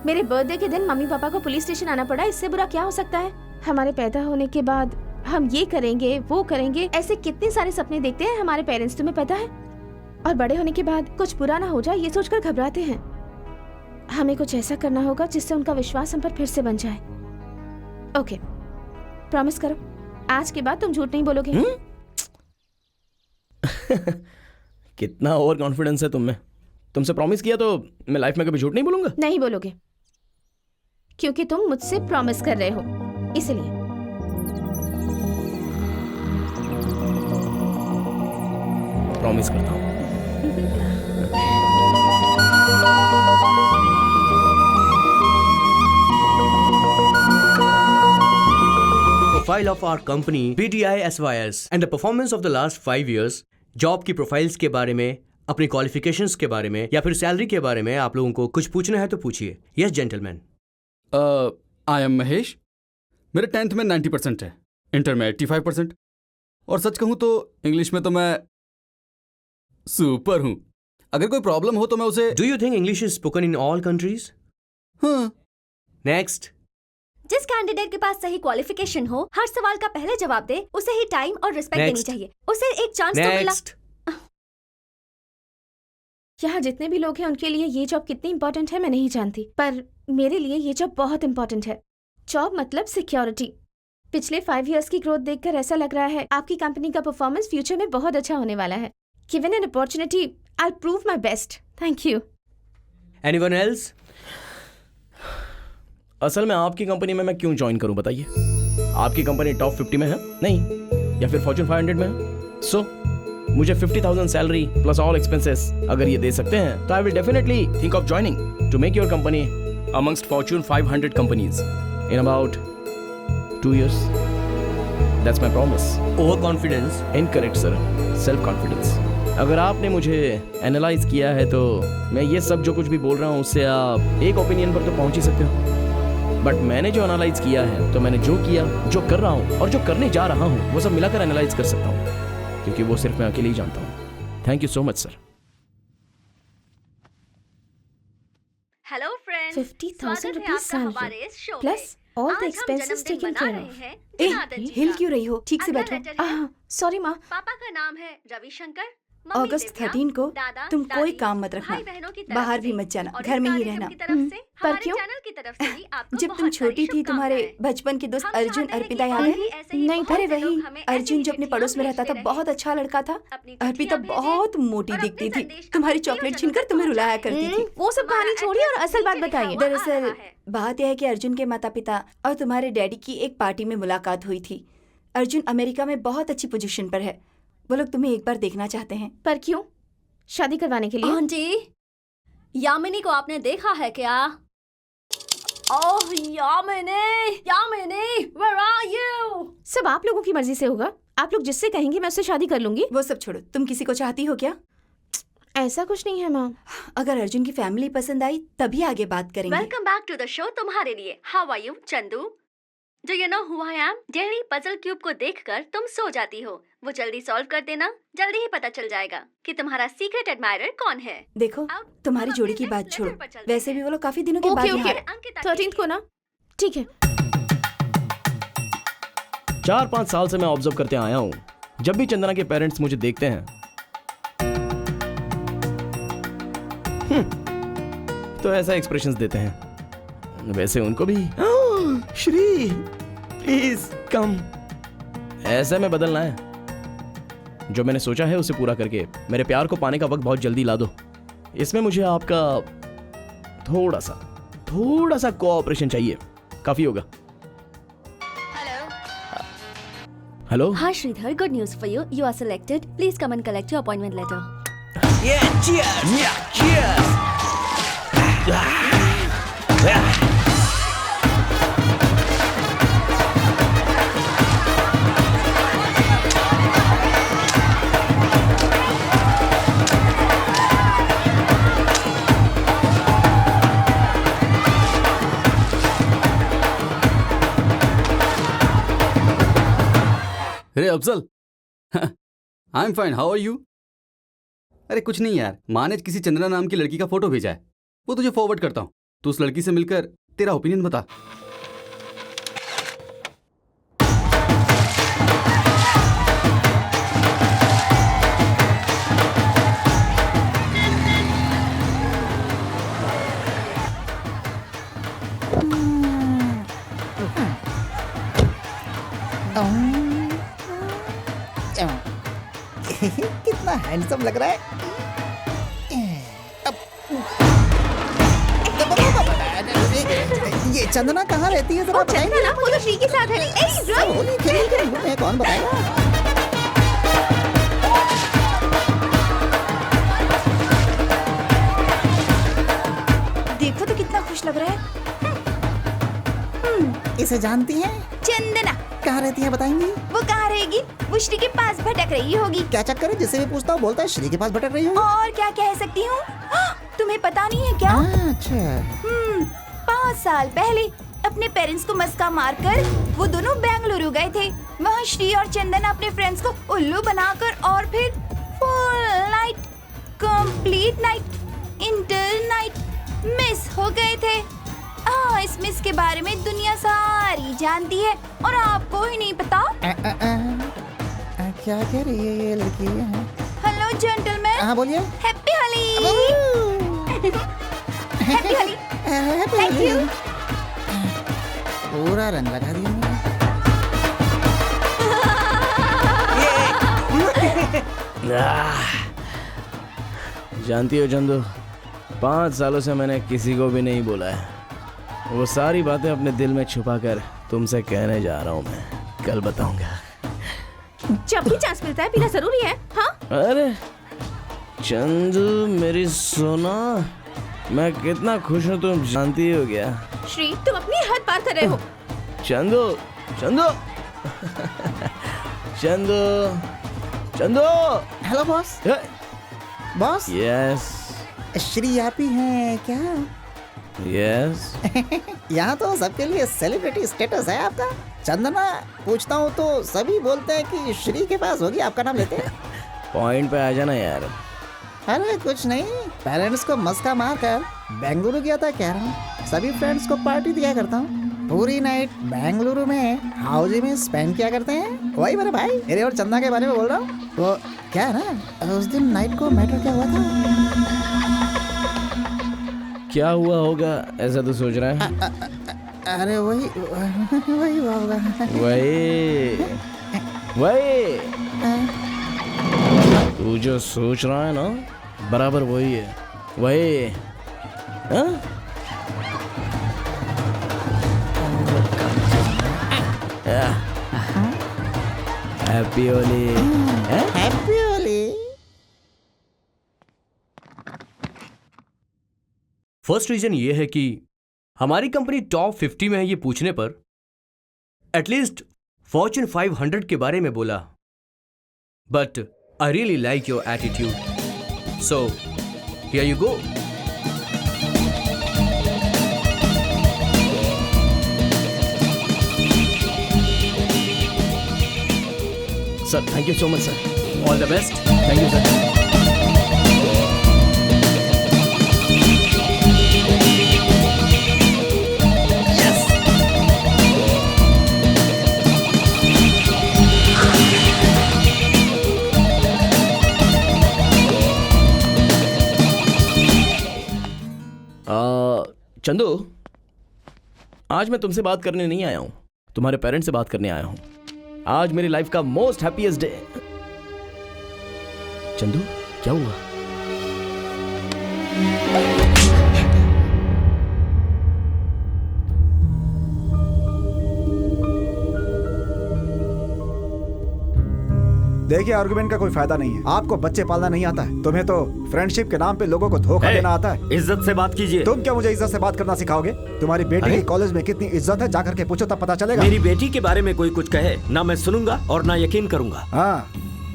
मेरे बर्थडे के दिन मम्मी पापा को पुलिस स्टेशन आना पड़ा, इससे बुरा क्या हो सकता है? हमारे पैदा होने के बाद हम ये करेंगे वो करेंगे, ऐसे कितने सारे सपने देखते हैं हमारे पेरेंट्स, तुम्हें पता है? और बड़े होने के बाद कुछ बुरा ना हो जाए ये सोचकर घबराते हैं। हमें कुछ ऐसा करना होगा जिससे उनका विश्वास हम पर फिर से बन जाए। ओके, प्रॉमिस करो आज के बाद तुम झूठ नहीं बोलोगे। कितना ओवर कॉन्फिडेंस है तुम में। तुमसे प्रॉमिस किया तो मैं लाइफ में कभी झूठ नहीं बोलूंगा। नहीं बोलोगे क्योंकि तुम मुझसे प्रॉमिस कर रहे हो, इसलिए। प्रॉमिस करता हूँ। Profile of our company PTI SYS and the performance of the last 5 years, job की प्रोफाइल्स के बारे में, अपनी क्वालिफिकेशंस के बारे में या फिर सैलरी के बारे में आप लोगों को कुछ पूछना है तो पूछिए। Yes gentleman. I am Mahesh. मेरे 10th में 90% है, इंटर में 85%, और सच कहूँ तो इंग्लिश में तो मैं सुपर हूँ। अगर कोई प्रॉब्लम हो तो मैं उसे। Do you think English is spoken in all countries? हाँ। नेक्स्ट। जिस कैंडिडेट के पास सही क्वालिफिकेशन हो, हर सवाल का पहले जवाब दे, उसे ही टाइम और रिस्पेक्ट देनी चाहिए। उसे एक चांस तो मिला। यहाँ जितने भी लोग हैं उनके लिए ये जॉब कितनी इंपॉर्टेंट है मैं नहीं जानती, पर मेरे लिए ये जॉब बहुत इंपॉर्टेंट है। जॉब मतलब सिक्योरिटी। पिछले 5 इयर्स की ग्रोथ देखकर ऐसा लग रहा है आपकी कंपनी का परफॉर्मेंस फ्यूचर में बहुत अच्छा होने वाला है। Given an opportunity, I will prove my best. Thank you. Anyone else? असल में आपकी कंपनी में मैं क्यों ज्वाइन करूं बताइए? आपकी कंपनी टॉप 50 में है नहीं, या फिर फॉर्च्यून 500 में है? सो मुझे 50,000 सैलरी प्लस ऑल एक्सपेंसेस अगर ये दे सकते हैं तो I will definitely think of joining two make your company amongst Fortune 500 companies in about 2 years. That's my promise. Over confidence? Incorrect sir, self confidence. अगर आपने मुझे एनालाइज किया है तो मैं ये सब जो कुछ भी बोल रहा हूँ उससे आप एक ओपिनियन पर तो पहुँच ही सकते हो। बट मैंने जो एनालाइज किया है तो मैंने जो किया, जो कर रहा हूँ और जो करने जा रहा हूँ वो सब मिलाकर एनालाइज कर सकता हूँ, क्योंकि वो सिर्फ मैं अकेले ही जानता हूँ। Thank you so much sir. Hello friends, 50,000 rupees salary plus all the expenses taken care of. हिल क्यों रही हो? ठीक से बैठो। सॉरी माँ। पापा का नाम है रविशंकर अगस्त 13 को तुम कोई काम मत रखना, बाहर भी मत जाना, घर में ही रहना। पर क्यों? जब तुम छोटी थी तुम्हारे बचपन के दोस्त अर्जुन अर्पिता याद है? नहीं, अरे वही अर्जुन जो अपने पड़ोस में रहता था, बहुत अच्छा लड़का था। अर्पिता बहुत मोटी दिखती थी, तुम्हारी चॉकलेट छीनकर तुम्हें रुलाया करती थी। वो सब कहानी छोड़िए और असल बात बताइए। दरअसल बात यह है कि अर्जुन के माता पिता और तुम्हारे डैडी की एक पार्टी में मुलाकात हुई थी। अर्जुन अमेरिका में बहुत अच्छी पोजीशन पर है, वो लोग तुम्हें एक बार देखना चाहते हैं। पर क्यों? शादी करवाने के लिए? आंटी, यामिनी को आपने देखा है क्या? ओह यामिनी, where are you? सब आप लोगों की मर्जी से होगा। आप लोग जिससे कहेंगे मैं उससे शादी कर लूंगी। वो सब छोड़ो, तुम किसी को चाहती हो क्या? ऐसा कुछ नहीं है माँ। अगर अर्जुन की फैमिली पसंद आई तभी आगे बात करेंगे। Welcome back to the show. तुम्हारे लिए how are you Chandu? Do you know who I am? Daily puzzle cube को देखकर तुम सो जाती हो, वो जल्दी सॉल्व कर देना, जल्दी ही पता चल जाएगा कि तुम्हारा सीक्रेट एडमायरर कौन है। देखो तुम्हारी जोड़ी की बात छोड़ो, वैसे भी वो लोग काफी दिनों के बाद यहाँ आए। 13 को ना? ठीक है। 4-5 साल से मैं ऑब्जर्व करते आया हूँ, जब भी चंदना के पेरेंट्स मुझे देखते हैं तो ऐसा एक्सप्रेशंस देते हैं। वैसे उनको भी श्री प्लीज कम ऐसे में बदलना है। जो मैंने सोचा है उसे पूरा करके मेरे प्यार को पाने का वक्त बहुत जल्दी ला दो। इसमें मुझे आपका थोड़ा सा कोऑपरेशन चाहिए, काफी होगा। Hello. Hi Sridhar, good news for you. You are selected. Please come and collect your appointment letter. अरे Afzal, I am fine, how are you? अरे कुछ नहीं यार, माँ ने किसी चंद्रा नाम की लड़की का फोटो भेजा है, वो तुझे फॉरवर्ड करता हूँ। तू उस लड़की से मिलकर तेरा ओपिनियन बता। कितना हैंडसम लग रहा है। ये चंदना कहाँ रहती है जरा बताएंगे? चंदना वो तो श्री के साथ है। होली खेल के घूमे, कौन बताएगा? देखो तो कितना खुश लग रहा है। इसे जानती हैं? चंदना कहाँ रहती है बताएंगी? वो कहाँ रहेगी? वो श्री के पास भटक रही होगी। क्या चक्कर है, जिससे भी पूछता हूँ बोलता है श्री के पास भटक रही होगी। और क्या कह सकती हूँ? तुम्हें पता नहीं है क्या? अच्छा। 5 साल पहले अपने पेरेंट्स को मस्का मारकर वो दोनों बेंगलुरु गए थे। वहाँ श्री और चंदन अपने फ्रेंड्स को उल्लू बनाकर और फिर full night, complete night, inter night miss हो गए थे। इस मिस के बारे में दुनिया सारी जानती है और आपको ही नहीं पता। क्या कह रही है ये लड़की? Hello gentleman. हाँ बोलिए। Happy Holi. Happy Holi. Thank you. पूरा रंग लगा दिया जानती हो चंदू, 5 सालों से मैंने किसी को भी नहीं बोला है। वो सारी बातें अपने दिल में छुपाकर तुमसे कहने जा रहा हूँ। मैं कल बताऊंगा। जब भी चांस मिलता है पीना जरूरी है। हाँ? अरे चंदू मेरी सोना, मैं कितना खुश हूँ तुम जानती हो क्या? श्री तुम अपनी हद पार कर रहे हो। Chandu Chandu Chandu Chandu. Hello boss. Boss. Yes. Shri आप ही हैं क्या? यस। यहाँ तो सबके लिए सेलिब्रिटी स्टेटस है आपका। चंदना पूछता हूँ तो सभी बोलते हैं कि श्री के पास होगी, आपका नाम लेते हैं। पॉइंट पे आ जाना यार। अरे कुछ नहीं, पेरेंट्स को मस्का मार कर बेंगलुरु गया था कह रहा हूँ। सभी फ्रेंड्स को पार्टी दिया करता हूँ, पूरी नाइट बेंगलुरु में हाउजी में स्पेंड किया करते हैं? वही मेरे भाई, मेरे और चंदा के बारे में बोल रहा हूँ। वो क्या है ना, उस दिन नाइट को मैटर क्या हुआ था? क्या हुआ होगा ऐसा तो सोच रहा है? अरे वही वही हुआ होगा। वही तू जो सोच रहा है ना, बराबर वही है। वही happy Holi. Happy Holi. First reason ये है कि हमारी कंपनी टॉप 50 में है ये पूछने पर एटलीस्ट फॉर्च्यून 500 के बारे में बोला। But I really like your attitude, so here you go. Sir thank you so much sir. All the best. Thank you sir. Chandu, आज मैं तुमसे बात करने नहीं आया हूं, तुम्हारे पेरेंट्स से बात करने आया हूं। आज मेरी लाइफ का मोस्ट हैप्पीएस्ट डे। चंदू क्या हुआ? देखिए, आर्गुमेंट का कोई फायदा नहीं है। आपको बच्चे पालना नहीं आता है, तुम्हें तो फ्रेंडशिप के नाम पे लोगों को धोखा देना आता है। इज्जत से बात कीजिए। तुम क्या मुझे इज्जत से बात करना सिखाओगे? तुम्हारी बेटी की कॉलेज में कितनी इज्जत है, जाकर के पूछो तब पता चलेगा। मेरी बेटी के बारे में कोई कुछ कहे ना मैं सुनूंगा और ना यकीन करूंगा। हाँ,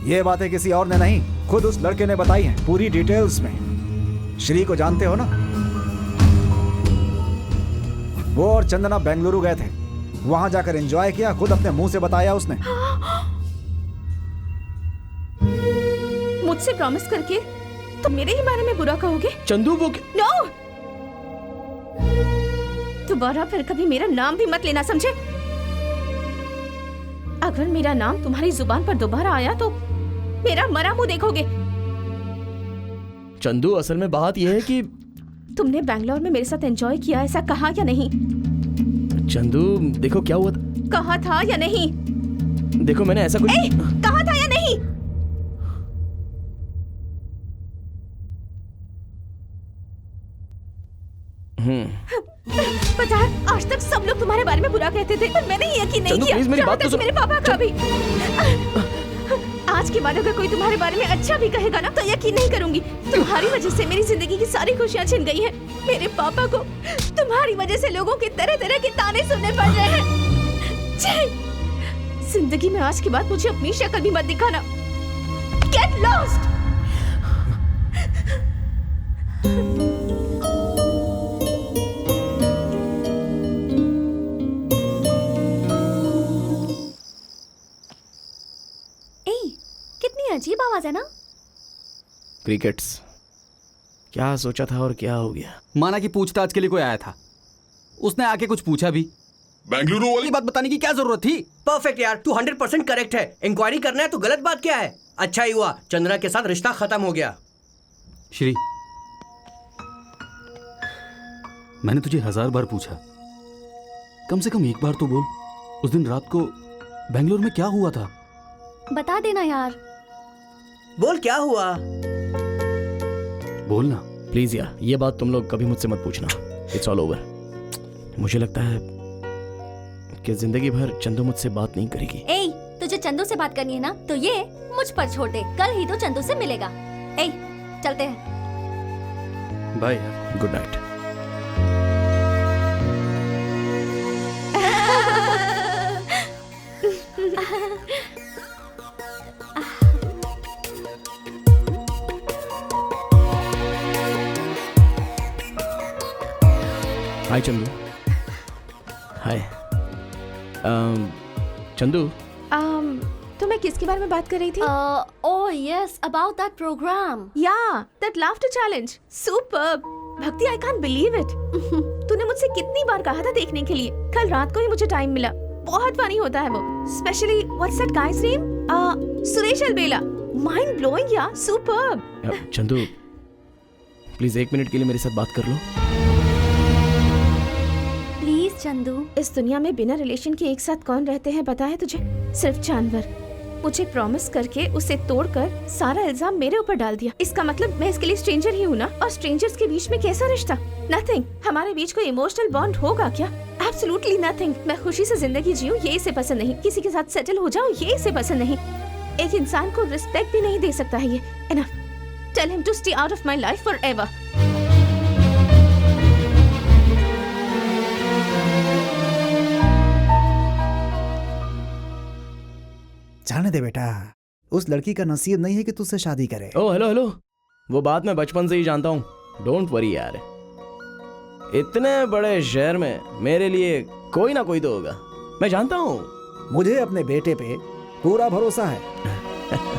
ये बातें किसी और ने नहीं, खुद उस लड़के ने बताई है, पूरी डिटेल्स में। श्री को जानते हो ना? वो और चंदना बेंगलुरु गए थे, वहां जाकर एंजॉय किया, खुद अपने मुंह से बताया उसने। मुझसे प्रॉमिस करके तुम मेरे ही बारे में बुरा कहोगे? चंदू वो नो, दोबारा फिर कभी मेरा नाम भी मत लेना, समझे? अगर मेरा नाम तुम्हारी जुबान पर दोबारा आया तो मेरा मरा मुंह देखोगे। चंदू असल में बात यह है कि तुमने बैंगलोर में मेरे साथ एंजॉय किया, ऐसा कहा या नहीं? चंदू देखो क्या हुआ था। कहा था या नहीं? देखो मैंने ऐसा कुछ कहा था या नहीं? पता है, आज तक सब लोग तुम्हारे बारे में बुरा कहते थे, पर मैंने यकीन नहीं किया। मेरी बात तो मेरे पापा का भी। आज के बाद अगर कोई तुम्हारे बारे में अच्छा भी कहेगा ना, तो यकीन नहीं करूंगी। तुम्हारी वजह से मेरी जिंदगी की सारी खुशियां छिन गई हैं। मेरे पापा को तुम्हारी वजह से लोगों के तरह तरह के ताने सुनने पड़ रहे हैं। जिंदगी में आज के बाद मुझे अपनी शक्ल भी मत दिखाना। Get lost! अजीब आवाज है ना? क्रिकेट्स। क्या सोचा था और क्या हो गया? माना कि पूछताछ के लिए कोई आया था, उसने आके कुछ पूछा भी। बेंगलुरु वाली बात बताने की क्या जरूरत थी? परफेक्ट यार, तू 100% करेक्ट है। इंक्वायरी करना है तो गलत बात क्या है? अच्छा ही हुआ चंद्रा के साथ रिश्ता खत्म हो गया। श्री, मैंने तुझे 1000 बार पूछा, कम से कम एक बार तो बोल, उस दिन रात को बेंगलुरु में क्या हुआ था? बता देना यार। बोल क्या हुआ? बोलना प्लीज यार, ये बात तुम लोग कभी मुझसे मत पूछना। It's all over. मुझे लगता है कि जिंदगी भर चंदू मुझसे बात नहीं करेगी। ए, तुझे चंदू से बात करनी है ना, तो ये मुझ पर छोड़ दे, कल ही तो चंदू से मिलेगा। ए, चलते हैं। बाय यार, गुड नाइट। हाय चंदू। हाय चंदू। तुम्हें किसके बारे में बात कर रही थी? Oh yes, about that program. Yeah, that laughter challenge. Superb. भक्ति, I can't believe it. तूने मुझसे मुझसे कितनी बार कहा था देखने के लिए। कल रात को ही मुझे टाइम मिला। बहुत फनी होता है वो, specially what's that guys name, Suresh Albela. Mind blowing यार, सुपर्ब। चंदू प्लीज 1 मिनट के लिए मेरे साथ बात कर लो। प्लीज चंदू। इस दुनिया में बिना रिलेशन के एक साथ कौन रहते हैं पता है तुझे? सिर्फ जानवर। मुझे प्रॉमिस करके उसे तोड़कर सारा इल्जाम मेरे ऊपर डाल दिया। इसका मतलब मैं इसके लिए स्ट्रेंजर ही हूँ ना? और स्ट्रेंजर्स के बीच में कैसा रिश्ता? नथिंग। हमारे बीच कोई इमोशनल बॉन्ड होगा क्या? Absolutely nothing. मैं खुशी से जिंदगी जीऊं ये इसे पसंद नहीं, किसी के साथ सेटल हो जाऊं ये इसे पसंद नहीं। एक इंसान को रिस्पेक्ट भी नहीं दे सकता है ये। Enough. Tell him to stay out of my life forever. जाने दे बेटा, उस लड़की का नसीब नहीं है कि तुझसे शादी करे। ओ हेलो, वो बात मैं बचपन से ही जानता हूँ। डोंट वरी यार, इतने बड़े शहर में मेरे लिए कोई ना कोई तो होगा, मैं जानता हूँ। मुझे अपने बेटे पे पूरा भरोसा है।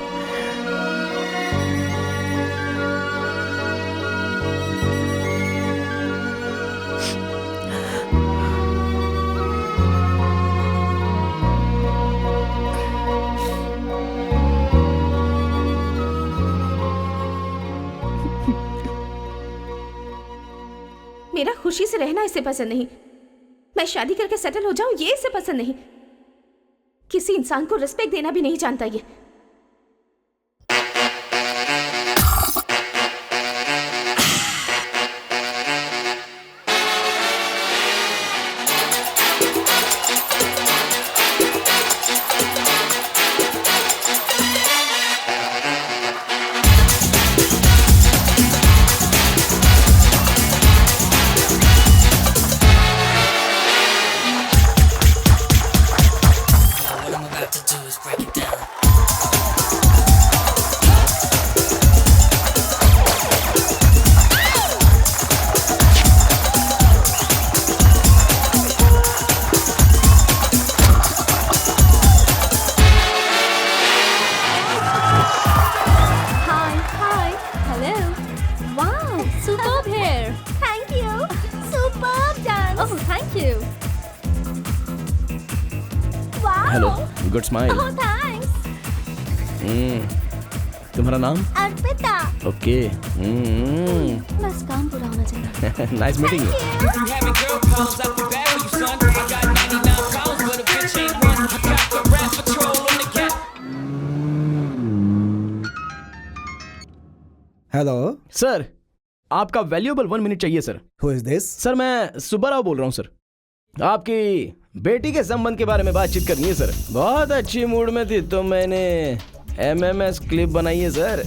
मेरा खुशी से रहना इसे पसंद नहीं। मैं शादी करके सेटल हो जाऊं ये इसे पसंद नहीं। किसी इंसान को रिस्पेक्ट देना भी नहीं जानता ये। Hello, good smile. ओह थैंक्स। तुम्हारा नाम? अर्पिता। ओके। बस काम पूरा होना चाहिए। Nice meeting you. Hello sir, आपका वैल्यूएबल 1 मिनट चाहिए sir. Who is this? Sir मैं सुब्बाराव बोल रहा हूँ सर। आपकी बेटी के संबंध के बारे में बातचीत करनी है सर। बहुत अच्छी मूड में थी तो मैंने MMS क्लिप बनाई है सर।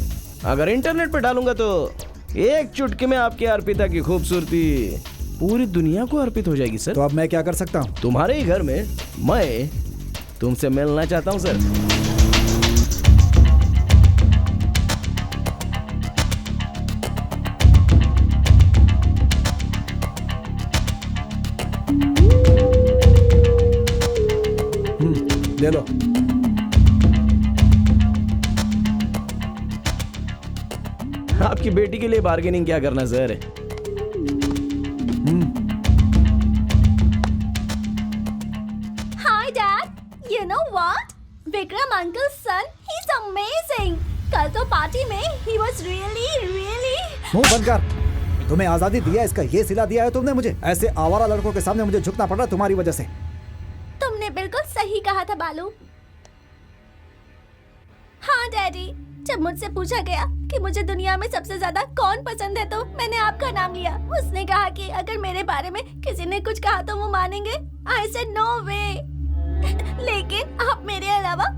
अगर इंटरनेट पे डालूंगा तो एक चुटकी में आपकी अर्पिता की खूबसूरती पूरी दुनिया को अर्पित हो जाएगी सर। तो अब मैं क्या कर सकता हूँ? तुम्हारे ही घर में मैं तुमसे मिलना चाहता हूँ सर। ले लो। आपकी बेटी के लिए बार्गेनिंग क्या करना sir? Hi Dad, you know what? Vikram uncle's son, he's amazing. कल तो पार्टी में he was really मुंह बंद कर। तुम्हें आजादी दिया, इसका ये सिला दिया है तुमने मुझे। ऐसे आवारा लड़कों के सामने मुझे झुकना पड़ रहा तुम्हारी वजह से। तुमने बिल्कुल सही कहा था बालू। हाँ डैडी, जब मुझसे पूछा गया कि मुझे दुनिया में सबसे ज्यादा कौन पसंद है तो मैंने आपका नाम लिया। उसने कहा कि अगर मेरे बारे में किसी ने कुछ कहा तो वो मानेंगे। I said no way। लेकिन आप मेरे अलावा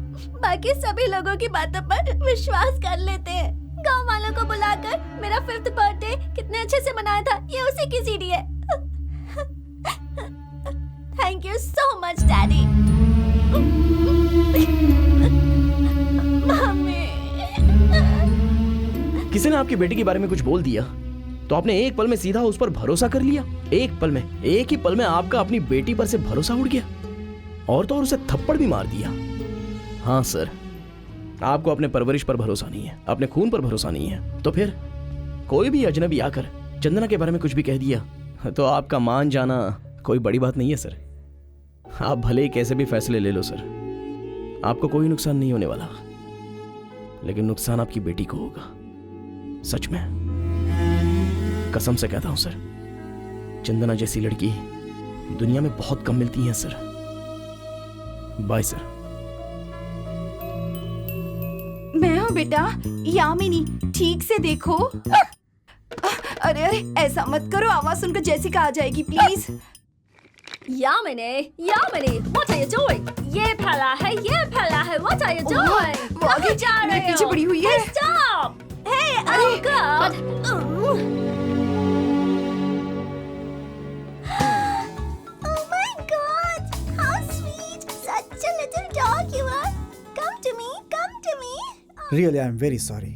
बाकी सभी लोगों की बातों पर विश्वास कर लेते हैं। गांव वालों को बुलाकर मेरा 5th बर्थडे कितने अच्छे से मनाया था ये उसी की सीडी है। Thank you so much daddy. किसी ने आपकी बेटी के बारे में कुछ बोल दिया तो आपने एक पल में सीधा उस पर भरोसा कर लिया। एक पल में, एक ही पल में आपका अपनी बेटी पर से भरोसा उड़ गया और तो और उसे थप्पड़ भी मार दिया। हाँ सर, आपको अपने परवरिश पर भरोसा नहीं है, अपने खून पर भरोसा नहीं है, तो फिर कोई भी अजनबी आकर चंदना के बारे में कुछ भी कह दिया तो आपका मान जाना कोई बड़ी बात नहीं है सर। आप भले ही कैसे भी फैसले ले लो सर, आपको कोई नुकसान नहीं होने वाला, लेकिन नुकसान आपकी बेटी को होगा। सच में, कसम से कहता हूं सर, चंदना जैसी लड़की दुनिया में बहुत कम मिलती है सर। Bye sir. मैं हूँ बेटा, यामिनी, ठीक से देखो। अरे अरे ऐसा मत करो, आवाज सुनकर जेसिका आ जाएगी please. Yamini, what are you doing? ये फैला है, what are you doing? वो आगे जा रहे हो? पीछे पड़ी हुई है। Stop! Hey, oh God! Oh my God, how sweet, such a little dog you are. Come to me, come to me. Really I am very sorry.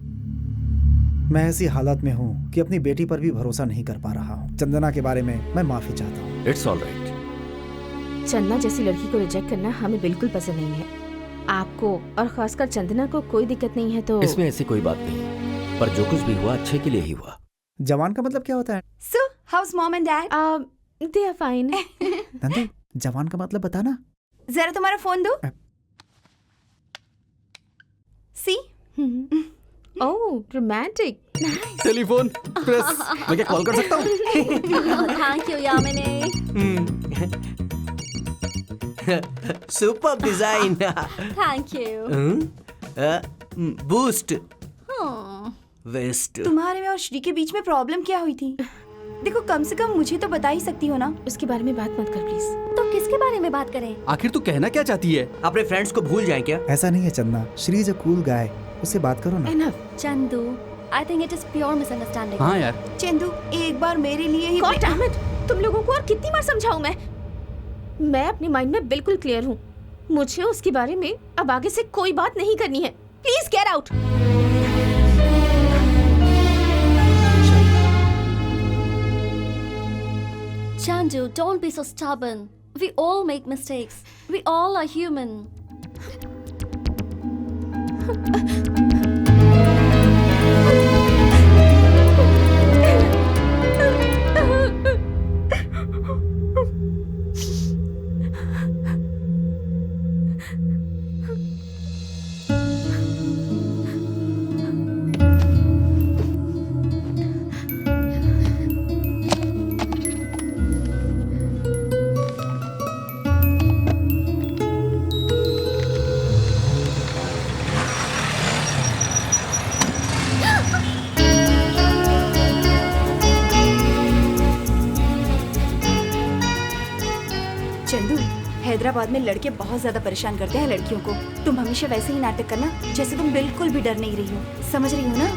मैं ऐसी हालत में हूँ कि अपनी बेटी पर भी भरोसा नहीं कर पा रहा हूँ। चंदना के बारे में मैं माफी चाहता हूँ। It's all right. चंदना जैसी लड़की को रिजेक्ट करना हमें बिल्कुल पसंद नहीं है। आपको और खासकर चंदना को कोई दिक्कत नहीं है तो इसमें ऐसी कोई बात नहीं है, पर जो कुछ भी हुआ अच्छे के लिए ही हुआ। जवान का मतलब क्या होता है? So, how's mom and dad? they are fine. Nandi, जवान का मतलब बताना। जरा तुम्हारा फोन दो। See? Oh, romantic. Telephone press, मैं क्या कॉल कर सकता हूँ? Thank you, Yamini. Super design. Thank you. Boost Hmm. Waste. तुम्हारे में और श्री के बीच में प्रॉब्लम क्या हुई थी? देखो कम से कम मुझे तो बता ही सकती हो ना। उसके बारे में बात मत कर प्लीज। तो किसके बारे में बात करें? आखिर तू कहना क्या चाहती है? अपने फ्रेंड्स को भूल जाए क्या? ऐसा नहीं है Chandana, Shri is a cool guy, उससे बात करो ना। Enough. Chandu, I think it is pure misunderstanding. हाँ यार, चंदू एक बार मेरे लिए ही। God damn it! तुम लोगों को और कितनी बार समझाऊं मैं अपने माइंड में बिल्कुल क्लियर हूँ। मुझे उसके बारे में अब आगे से कोई बात नहीं करनी है। Please get out. Chandu, don't be so stubborn. We all make mistakes. We all are human. Chandu, Hyderabad में लड़के बहुत ज्यादा परेशान करते हैं लड़कियों को। तुम हमेशा वैसे ही नाटक करना जैसे तुम बिल्कुल भी डर नहीं रही हो। समझ रही हो ना?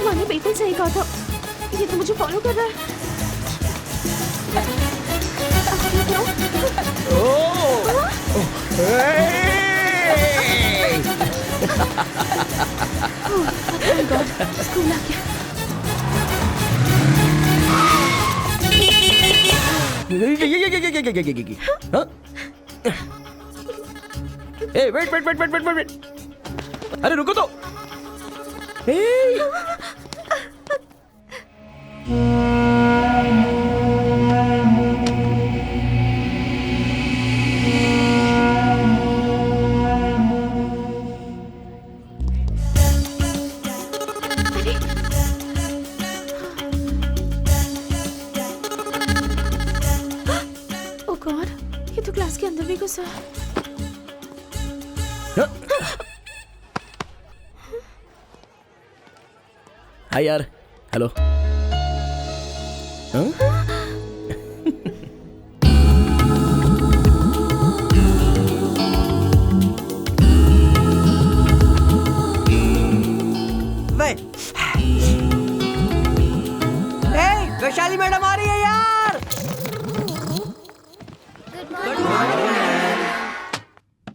मैंने बिल्कुल सही कहा था। ये तो मुझे फॉलो कर रहा है। Oh God, स्कूल आ गया। ए, वेट। अरे रुको तो। Oh God, ये तो क्लास के अंदर भी घुसा है। हाय यार, हेलो। वैशाली मैडम आ रही है यार।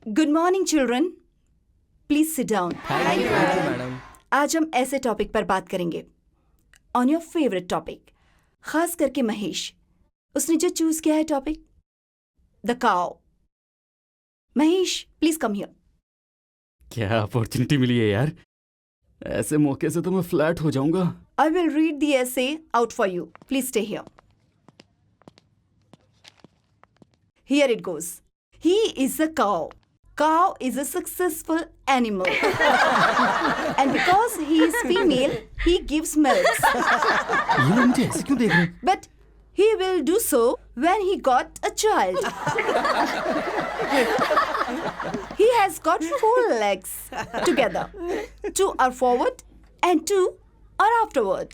Good morning children, please sit down. Madam. आज हम ऐसे टॉपिक पर बात करेंगे, ऑन योर फेवरेट टॉपिक, खास करके महेश। उसने जो चूज किया है topic, the cow. Mahesh please come here. क्या अपॉर्चुनिटी मिली है यार, ऐसे मौके से तो मैं फ्लैट हो जाऊंगा। I will read the essay out for you. Please stay here. Here it goes. He is a cow. Cow is a successful animal. And because he is female, he gives milk. ये लोग मुझे ऐसे क्यों देख रहे हैं? But he will do so when he got a child. He has got 4 legs together. 2 are forward and 2 are afterward.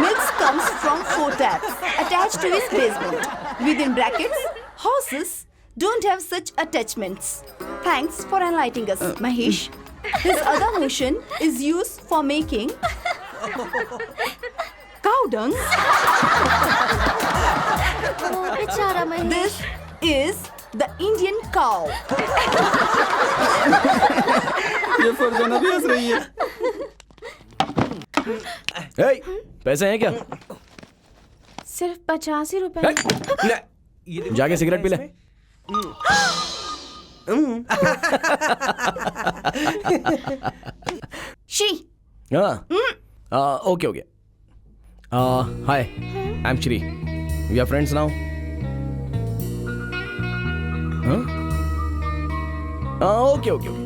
Milk comes from 4 taps attached to his basement. Within brackets, horses don't have such attachments. Thanks for enlightening us, Mahesh. His other motion is used for making cow dung. बेचारा Mahesh. This is the Indian cow. ये फरजाना भी हंस रही है। हे, पैसे हैं क्या? सिर्फ 85 रुपए। जाके सिगरेट पी ले। She. हाँ, okay okay. Hi, I am Shri. We are friends now. Okay okay okay.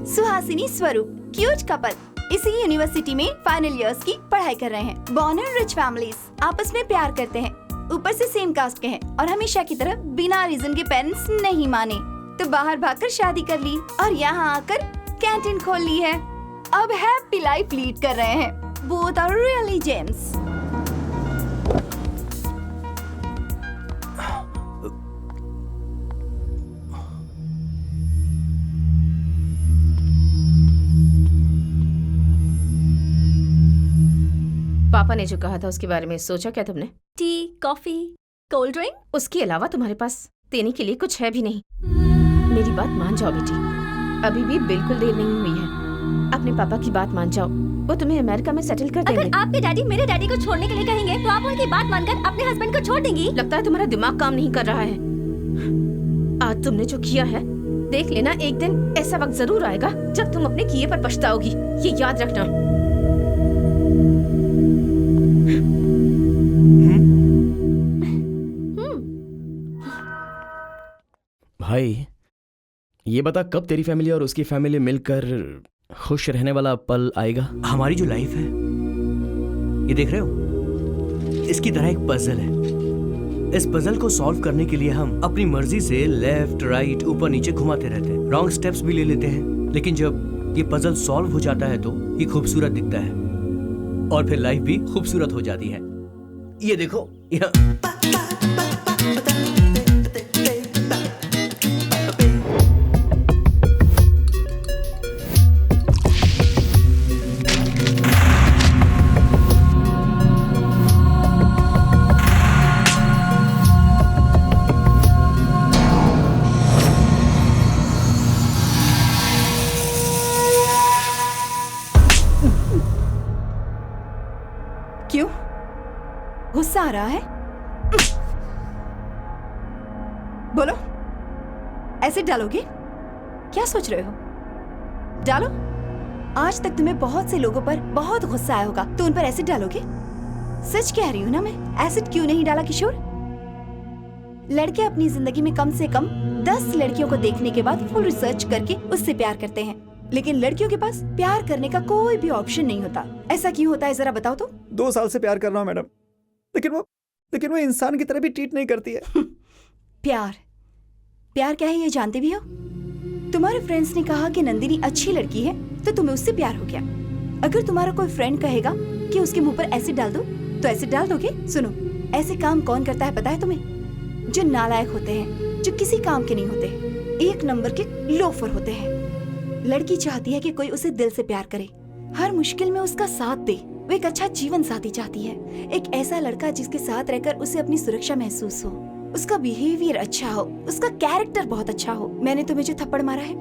Suhasini Swaroop, cute couple इसी यूनिवर्सिटी में फाइनल इयर्स की पढ़ाई कर रहे हैं। बॉर्न इन रिच फैमिलीज, आपस में प्यार करते हैं, ऊपर से सेम कास्ट के हैं और हमेशा की तरह बिना रीजन के पेरेंट्स नहीं माने तो बाहर भागकर शादी कर ली और यहाँ आकर कैंटीन खोल ली है। अब हैप्पी लाइफ लीड कर रहे हैं। Both are really gems. पापा ने जो कहा था उसके बारे में सोचा क्या तुमने? T, coffee, cold drink? उसके अलावा तुम्हारे पास देने के लिए कुछ है भी नहीं। मेरी बात मान जाओ बेटी, अभी भी बिल्कुल देर नहीं हुई है। अपने पापा की बात मान जाओ, वो तुम्हें अमेरिका में सेटल कर देंगे। अगर आपके डैडी मेरे डैडी को छोड़ने के लिए कहेंगे तो आप उनकी बात मानकर अपने हस्बैंड को छोड़ देंगी? लगता है तुम्हारा दिमाग काम नहीं कर रहा है। आज तुमने जो किया है, देख लेना एक दिन ऐसा वक्त जरूर आएगा जब तुम अपने किए पर पछताओगी, ये याद रखना। भाई, ये बता कब तेरी फैमिली और उसकी फैमिली मिलकर खुश रहने वाला पल आएगा? हमारी जो लाइफ है, ये देख रहे हो, इसकी तरह एक पजल है। इस पजल को सॉल्व करने के लिए हम अपनी मर्जी से लेफ्ट राइट ऊपर नीचे घुमाते रहते हैं, रॉन्ग स्टेप्स भी ले लेते हैं, लेकिन जब ये पजल सॉल्व हो जाता है तो ये खूबसूरत दिखता है और फिर लाइफ भी खूबसूरत हो जाती है। ये देखो, गुस्सा आ रहा है? बोलो, एसिड डालोगे? क्या सोच रहे हो? डालो। आज तक तुम्हें बहुत से लोगों पर बहुत गुस्सा आया होगा, तो उन पर एसिड डालोगे? सच कह रही हूँ ना मैं, एसिड क्यों नहीं डाला किशोर? लड़के अपनी जिंदगी में कम से कम 10 लड़कियों को देखने के बाद फुल रिसर्च करके उससे प्यार करते हैं, लेकिन लड़कियों के पास प्यार करने का कोई भी ऑप्शन नहीं होता। ऐसा क्यों होता है, जरा बताओ तो। 2 साल से प्यार कर रहा हूँ मैडम, लेकिन वो इंसान की तरह भी ट्रीट नहीं करती है। प्यार क्या है ये जानते भी हो? तुम्हारे फ्रेंड्स ने कहा कि नंदिनी अच्छी लड़की है तो तुम्हें उससे प्यार हो गया। अगर तुम्हारा कोई फ्रेंड कहेगा कि उसके मुंह पर एसिड डाल दो तो एसिड डाल दोगे? सुनो, ऐसे काम कौन करता है पता है तुम्हें? जो नालायक होते हैं, जो किसी काम के नहीं होते, 1 नंबर के लोफर होते हैं। लड़की चाहती है कि कोई उसे दिल से प्यार करे, हर मुश्किल में उसका साथ दे। वो एक अच्छा जीवन साथी चाहती है, एक ऐसा लड़का जिसके साथ रहकर उसे अपनी सुरक्षा महसूस हो, उसका बिहेवियर अच्छा हो, उसका कैरेक्टर बहुत अच्छा हो। मैंने तुम्हें जो थप्पड़ मारा है,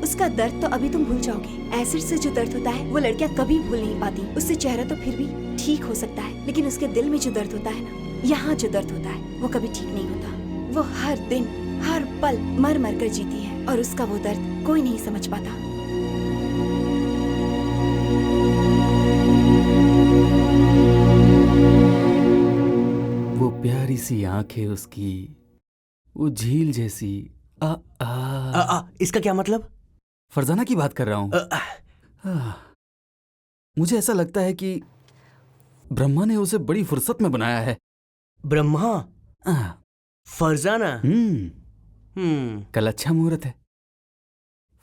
उसका दर्द तो अभी तुम भूल जाओगे। एसिड से जो दर्द होता है वो लड़कियां कभी भूल नहीं पाती। उससे चेहरा तो फिर भी ठीक हो सकता है, लेकिन उसके दिल में जो दर्द होता है ना, यहाँ जो दर्द होता है वो कभी ठीक नहीं होता। वो हर दिन हर पल मर मर कर जीती है और उसका वो दर्द कोई नहीं समझ पाता। वो प्यारी सी आंखें उसकी, वो झील जैसी। इसका क्या मतलब? फरजाना की बात कर रहा हूँ। मुझे ऐसा लगता है कि ब्रह्मा ने उसे बड़ी फुर्सत में बनाया है। ब्रह्मा? फरजाना? कल अच्छा मुहूर्त है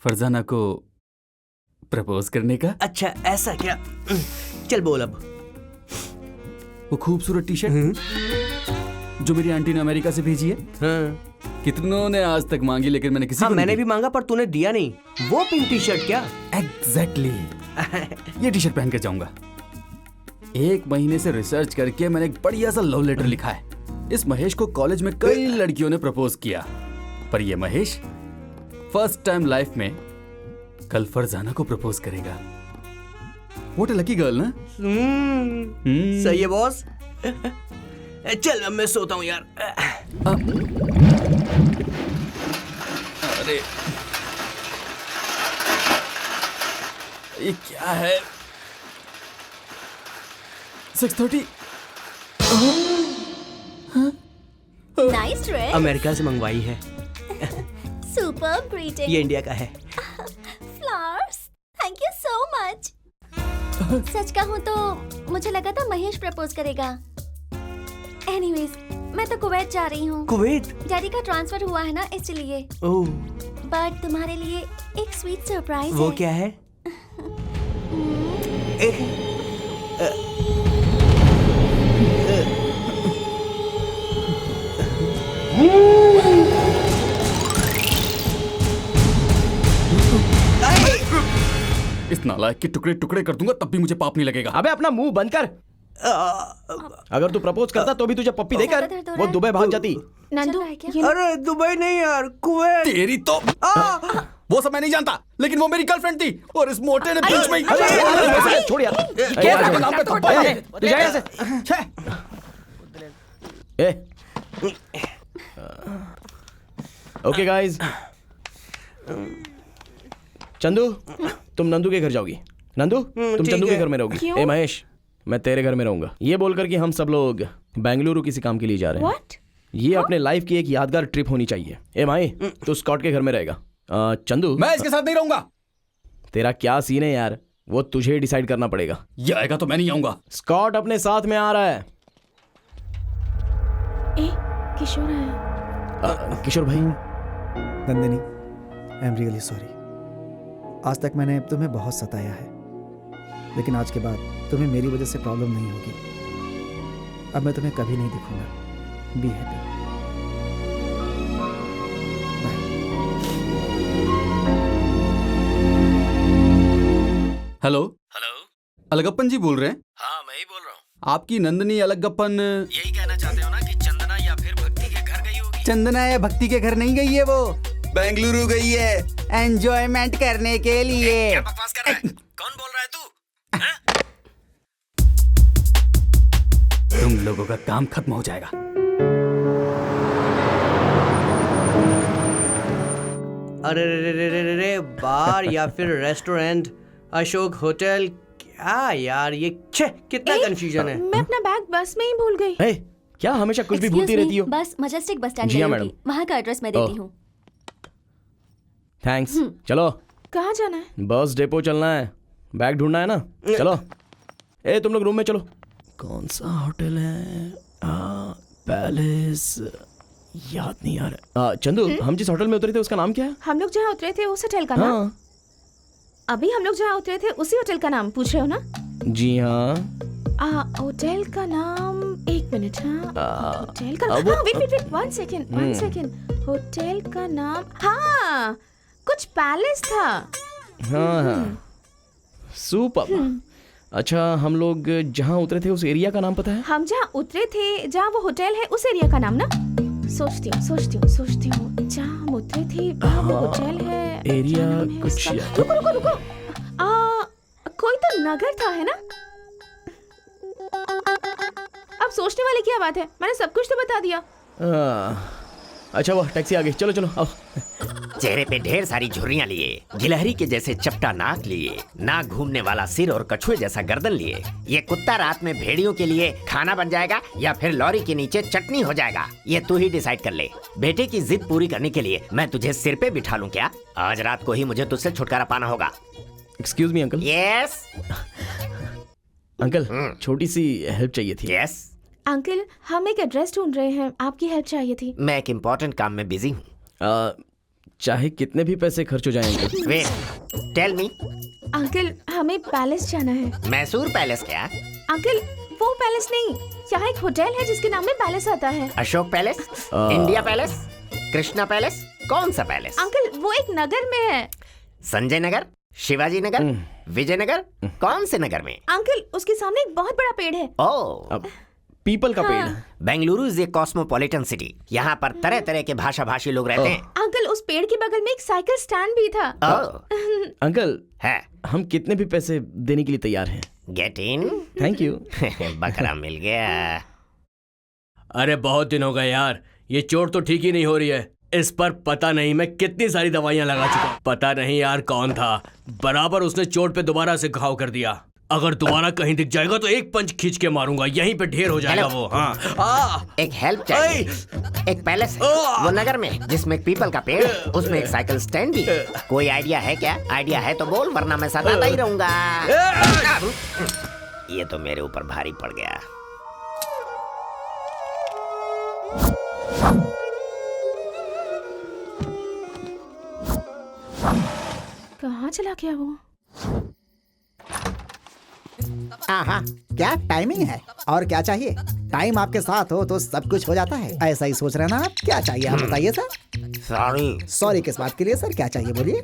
फरजाना को प्रपोज करने का। अच्छा ऐसा क्या? चल बोल अब। वो खूबसूरत टी शर्ट जो मेरी आंटी ने अमेरिका से भेजी है। कितनों ने आज तक मांगी लेकिन मैंने किसी को मैंने भी मांगा पर तूने दिया नहीं। वो पिंक टी शर्ट क्या? एग्जैक्टली ये टी शर्ट पहन के जाऊंगा। 1 महीने से रिसर्च करके मैंने एक बढ़िया सा लव लेटर लिखा है। इस महेश को कॉलेज में कई लड़कियों ने प्रपोज किया पर ये महेश फर्स्ट टाइम लाइफ में कल फरजाना को प्रपोज करेगा। व्हाट अ लकी गर्ल ना? सही है बॉस। चल अब मैं सोता हूँ यार। अरे ये क्या है? 6:30। Nice dress. अमेरिका से मंगवाई है। Super greeting. ये इंडिया का है। Flowers, thank you so much. सच कहूँ तो मुझे लगा था महेश प्रपोज करेगा। एनीवेज, मैं तो कुवैत जा रही हूँ। कुवैत? डैडी का ट्रांसफर हुआ है ना इसलिए। ओह। बट तुम्हारे लिए एक स्वीट सरप्राइज है। वो क्या है? इस नालायक के टुकड़े टुकड़े कर दूंगा तब भी मुझे पाप नहीं लगेगा। अबे अपना मुंह बंद कर। अगर तू प्रपोज करता तो भी तुझे पप्पी देकर वो दुबई भाग जाती। नंदू, अरे दुबई नहीं यार, कुवैत। तेरी तो वो सब मैं नहीं जानता लेकिन वो मेरी गर्लफ्रेंड थी और इस मोटे ने बीच में छोड़ यार। के नाम पे थप्पड़ है। तू जा यहाँ से। ओके गाइस, चंदू तुम नंदू के घर जाओगी। नंदू तुम चंदू के घर में रहोगी। ए महेश, मैं तेरे घर में रहूंगा। ये बोलकर कि हम सब लोग बेंगलुरु किसी काम के लिए जा रहे हैं। What? ये अपने लाइफ की एक यादगार ट्रिप होनी चाहिए। ए माई, तू स्कॉट के घर में रहेगा। चंदू, मैं इसके साथ नहीं रहूंगा। तेरा क्या सीन है यार, वो तुझे डिसाइड करना पड़ेगा। ये आएगा तो मैं नहीं आऊंगा। स्कॉट अपने साथ में आ रहा है। किशोर आया। किशोर भाई। नंदिनी, आई एम रियली सॉरी। आज तक मैंने तुम्हें बहुत सताया है लेकिन आज के बाद तुम्हें मेरी वजह से प्रॉब्लम नहीं होगी। अब मैं तुम्हें कभी नहीं दिखूंगा। Be happy. Hello Alagappan ji बोल रहे हैं? हाँ मैं ही बोल रहा हूँ। आपकी नंदनी अलगप्पन यही कहना चाहते हो ना कि चंदना या फिर भक्ति के घर गई होगी? चंदना या भक्ति के घर नहीं गई है, वो बेंगलुरु गई है एंजॉयमेंट करने के लिए। क्या बकवास कर रहा है? कौन बोल रहा है तू? तुम लोगों का काम खत्म हो जाएगा। अरे रे रे रे रे, बार या फिर रेस्टोरेंट, अशोक होटल, क्या यार ये कितना कंफ्यूजन है। मैं अपना बैग बस में ही भूल गई। क्या हमेशा कुछ भी भूलती रहती हो? बस मजेस्टिक बस स्टैंड जी हाँ गई मैडम। होगी। वहाँ का एड्रेस मैं देती हूँ। थैंक्स। चलो कहाँ जाना है? बस डिपो चलना है, बैग ढूंढना है ना। चलो ए तुम लोग रूम में चलो। कौन सा होटल है? पैलेस, याद नहीं आ रहा। चंदू, हम जिस होटल में उतरे थे उसका नाम क्या है? हम लोग जहाँ उतरे थे उस होटल का नाम? अभी हम लोग जहाँ उतरे थे उसी होटल का नाम पूछ रहे हो ना? जी हाँ। होटल का नाम, एक मिनट। होटल का नाम, वेट 1 सेकेंड। होटल का नाम, हाँ कुछ पैलेस था। हाँ सुपर। अच्छा, हम लोग जहाँ उतरे थे उस एरिया का नाम पता है? हम जहाँ उतरे थे, जहाँ वो होटल है, उस एरिया का नाम ना? सोचती हूँ जहाँ हम उतरे थे वहाँ वो होटल है। एरिया कुछ रुको। कोई तो नगर था, है ना? अब सोचने वाली क्या बात है, मैंने सब कुछ तो बता दिया। अच्छा वो टैक्सी आ गई, चलो चलो आओ। चेहरे पे ढेर सारी झुर्रियां लिए, गिलहरी के जैसे चपटा नाक लिए, नाक घूमने वाला सिर और कछुए जैसा गर्दन लिए। ये कुत्ता रात में भेड़ियों के लिए खाना बन जाएगा या फिर लॉरी के नीचे चटनी हो जाएगा, ये तू ही डिसाइड कर ले। बेटे की जिद पूरी करने के लिए मैं तुझे सिर पे बिठा लूं क्या? आज रात को ही मुझे तुझसे छुटकारा पाना होगा। Excuse me uncle. Yes uncle, छोटी सी हेल्प चाहिए थी। यस अंकल, हम एक एड्रेस ढूंढ रहे हैं, आपकी हेल्प चाहिए थी। मैं एक इम्पोर्टेंट काम में बिजी हूँ। चाहे कितने भी पैसे खर्च हो जाएं uncle. Wait, tell me. Uncle, हमें पैलेस जाना है। मैसूर पैलेस क्या? अंकल, वो पैलेस नहीं, यहाँ एक होटल है जिसके नाम में पैलेस आता है। Ashok palace, India palace, Krishna palace, कौन सा पैलेस? अंकल, वो एक नगर में है। संजय नगर, शिवाजी नगर, विजयनगर, कौन से नगर में? अंकल, उसके सामने एक बहुत बड़ा पेड़ है। ओह, पीपल का पेड़। Bengaluru is a cosmopolitan city. यहाँ पर तरह तरह के भाषा भाषी लोग रहते हैं। अंकल, उस पेड़ के बगल में एक साइकिल स्टैंड भी था। अंकल है, हम कितने भी पैसे देने के लिए तैयार हैं। Get in. Thank you. बकरा मिल गया। अरे बहुत दिन हो गए यार, ये चोट तो ठीक ही नहीं हो रही है। इस पर पता नहीं मैं कितनी सारी दवाइयां लगा चुका। पता नहीं यार कौन था, बराबर उसने चोट पे दोबारा से घाव कर दिया। अगर दोबारा कहीं दिख जाएगा तो एक पंच खींच के मारूंगा, यहीं पे ढेर हो जाएगा वो। हाँ, एक हेल्प चाहिए। एक पैलेस है वो नगर में जिसमें एक पीपल का पेड़, उसमें एक साइकिल स्टैंड भी। कोई आइडिया है क्या? आइडिया है तो बोल, वरना मैं सताता ही रहूंगा। ये तो मेरे ऊपर भारी पड़ गया। कहाँ चला गया वो? हाँ, क्या टाइमिंग है और क्या चाहिए? टाइम आपके साथ हो तो सब कुछ हो जाता है। ऐसा ही सोच रहे हैं ना आप? क्या चाहिए आप बताइए सर। सॉरी किस बात के लिए सर? क्या चाहिए बोलिए।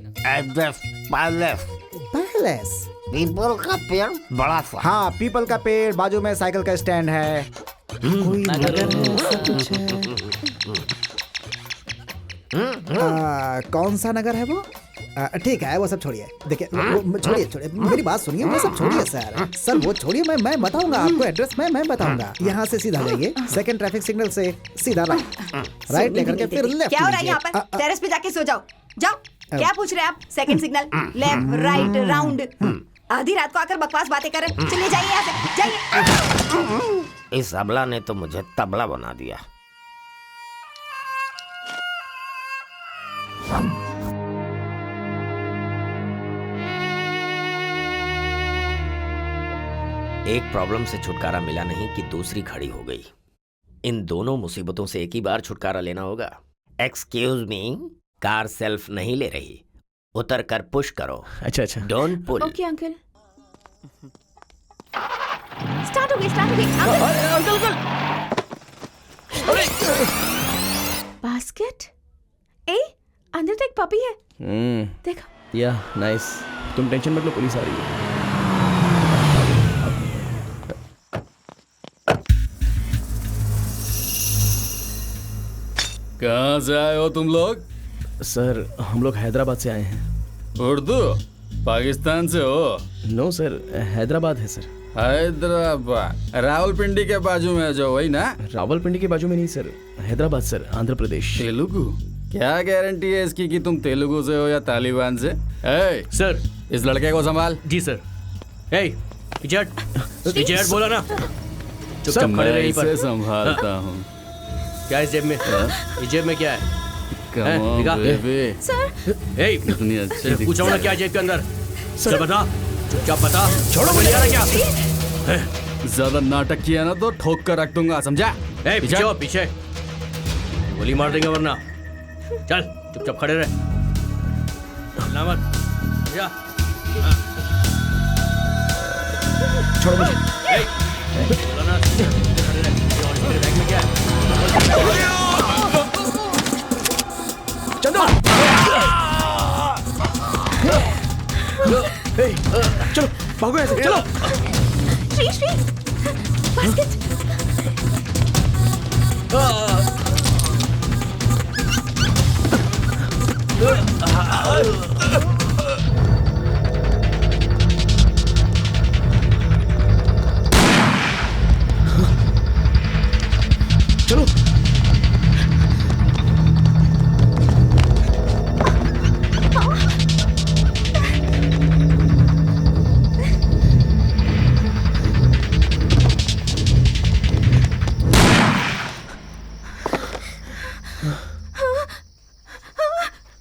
पैलेस, पीपल का पेड़ बड़ा सा। हाँ, पीपल का पेड़, बाजू में साइकिल का स्टैंड है, कोई नगर है, सब कुछ है। कौन सा नगर है वो? ठीक है, वो सब छोड़िए। देखिए, छोड़िए, मेरी बात सुनिए, वो सब छोड़िए सर। वो छोड़िए, मैं बताऊंगा आपको एड्रेस। मैं बताऊंगा। यहाँ से सीधा जाइए, सेकंड ट्रैफिक सिग्नल से सीधा राइट लेकर के फिर लेफ्ट। क्या हो रहा है यहाँ पर? टेरेस पे जाके सो जाओ। जाओ। क्या पूछ रहे हैं आप? Second signal, left, right, round. आधी रात को आकर बकवास बातें कर रहे। चलिए जाइए यहाँ से, जाइए। इस अबला ने तो मुझे तबला बना दिया। एक प्रॉब्लम से छुटकारा मिला नहीं कि दूसरी खड़ी हो गई। इन दोनों मुसीबतों से एक ही बार छुटकारा लेना होगा। एक्सक्यूज मी, कार सेल्फ नहीं ले रही, उतर कर पुश करो। अच्छा, don't pull. Okay uncle. Start हो गई। अंकल। बास्केट? ए, अंदर तो एक पपी है। देखो। या नाइस। तुम टेंशन मत लो, पुलिस आ रही है। कहाँ से आए हो तुम लोग? सर, हम लोग हैदराबाद से आए हैं। उर्दू? पाकिस्तान से हो? नो सर, हैदराबाद है सर। हैदराबाद रावलपिंडी के बाजू में जो, वही ना? रावलपिंडी के बाजू में नहीं सर, हैदराबाद सर, आंध्र प्रदेश। तेलुगु? क्या गारंटी है इसकी कि तुम तेलुगु से हो या तालिबान से? सर, इस लड़के को संभाल। जी सर। पीछे हट बोला ना। चुपचाप खड़े रहिए पर। संभालता हूँ। क्या है जेब में? इस जेब में क्या है? इतनी अच्छी पूछा ना क्या जेब के अंदर? सर बता, चुपचाप बता। छोड़ो मुझे क्या? ज्यादा नाटक किया ना तो ठोक कर रख दूंगा, समझा? पीछे गोली मार देंगे वरना। चल चुपचाप खड़े रहे। छोड़ो मुझे। बैग में क्या है? चंदू, चलो भागो ऐसे, चलो। श्री बास्केट। चलो।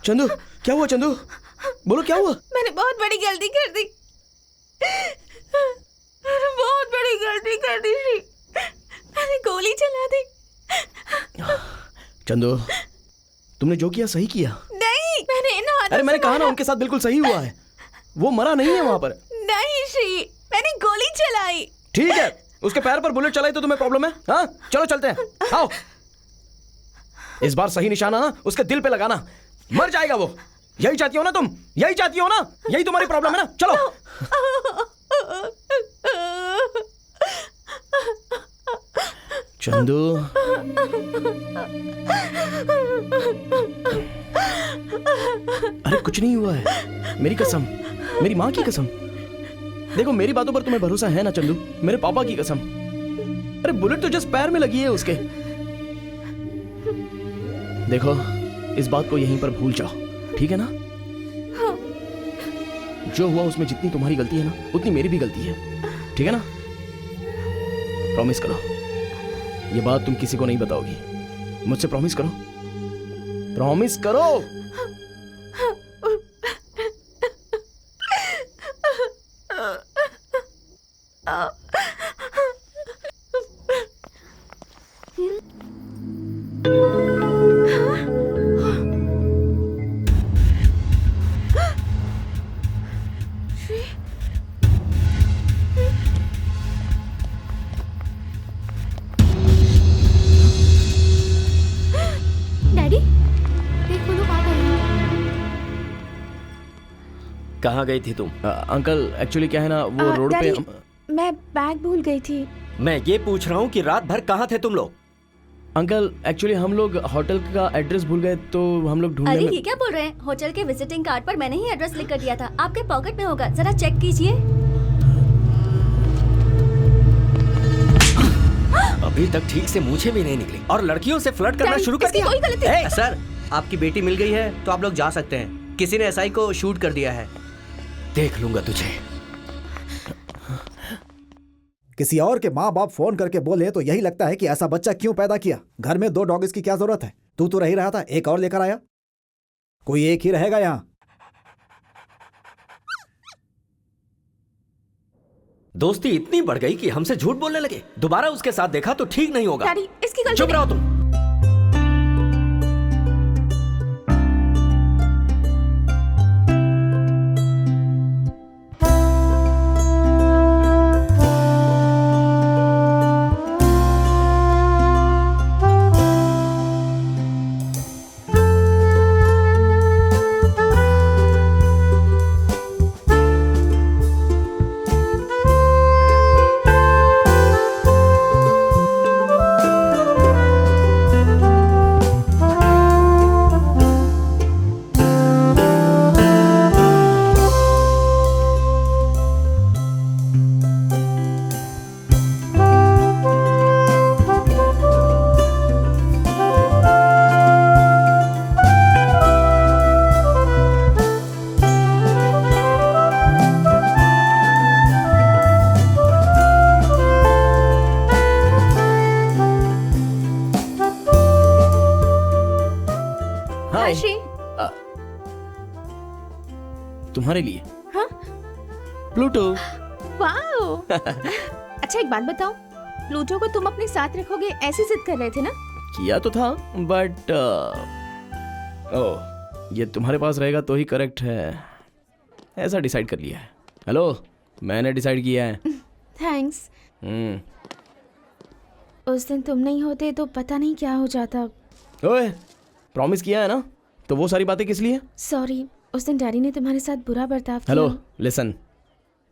चंदू क्या हुआ? चंदू बोलो क्या हुआ? मैंने बहुत बड़ी गलती कर दी। मैंने बहुत बड़ी गलती कर दी श्री। मैंने गोली चला दी। चंदू तुमने जो किया सही किया। नहीं, मैंने इन हाथों अरे मैंने से कहा ना मारा। उनके साथ बिल्कुल सही हुआ है। वो मरा नहीं है वहां पर। नहीं श्री, मैंने गोली चलाई। ठीक है, उसके पैर पर बुलेट चलाई तो तुम्हें प्रॉब्लम है? हाँ चलो चलते हैं, आओ। इस बार सही निशाना उसके दिल पे लगाना, मर जाएगा वो। यही चाहती हो ना तुम? यही चाहती हो ना? यही तुम्हारी प्रॉब्लम है ना? चलो। चंदू अरे कुछ नहीं हुआ है, मेरी कसम, मेरी माँ की कसम। देखो मेरी बातों पर तुम्हें भरोसा है ना चंदू? मेरे पापा की कसम। अरे बुलेट तो जस्ट पैर में लगी है उसके। देखो इस बात को यहीं पर भूल जाओ, ठीक है ना? हाँ। जो हुआ उसमें जितनी तुम्हारी गलती है ना उतनी मेरी भी गलती है, ठीक है ना? प्रॉमिस करो ये बात तुम किसी को नहीं बताओगी, मुझसे प्रॉमिस करो, प्रॉमिस करो। डैडी, देखो लोग आ गए। कहाँ गई थी तुम? अंकल एक्चुअली क्या है ना, वो रोड पे डैडी, मैं बैग भूल गई थी। मैं ये पूछ रहा हूँ कि रात भर कहाँ थे तुम लोग? अंकल एक्चुअली हम लोग होटल का एड्रेस भूल गए तो हम लोग ढूंढने अरे में... ये क्या बोल रहे हैं? होटल के विजिटिंग कार्ड पर मैंने ही एड्रेस लिख कर दिया था, आपके पॉकेट में होगा, जरा चेक कीजिए। अभी तक ठीक से मूछें भी नहीं निकली और लड़कियों से फ्लर्ट करना शुरू कर दिया। कोई गलती नहीं। सर आपकी बेटी मिल गई है तो आप लोग जा सकते हैं। किसी ने एसआई को शूट कर दिया है। देख लूंगा तुझे। किसी और के माँ बाप फोन करके बोले तो यही लगता है कि ऐसा बच्चा क्यों पैदा किया। घर में 2 डॉग्स की क्या जरूरत है? तू तो रही रहा था, एक और लेकर आया। कोई एक ही रहेगा यहाँ। दोस्ती इतनी बढ़ गई कि हमसे झूठ बोलने लगे। दोबारा उसके साथ देखा तो ठीक नहीं होगा। डैडी, इसकी गलती चुप रहो तुम। हाय श्री। तुम्हारे लिए हाँ? प्लूटो। वाओ। अच्छा एक बात बताओ, प्लूटो को तुम अपने साथ रखोगे ऐसी जिद कर रहे थे ना? किया तो था बट ओह ये तुम्हारे पास रहेगा तो ही करेक्ट है, ऐसा डिसाइड कर लिया है। हेलो मैंने डिसाइड किया है। थैंक्स। उस दिन तुम नहीं होते तो पता नहीं क्या हो जाता। ओए प्रॉमिस किया है ना, तो वो सारी बातें किस लिए? सॉरी, उस दिन डैडी ने तुम्हारे साथ बुरा बर्ताव किया। हेलो लिसन,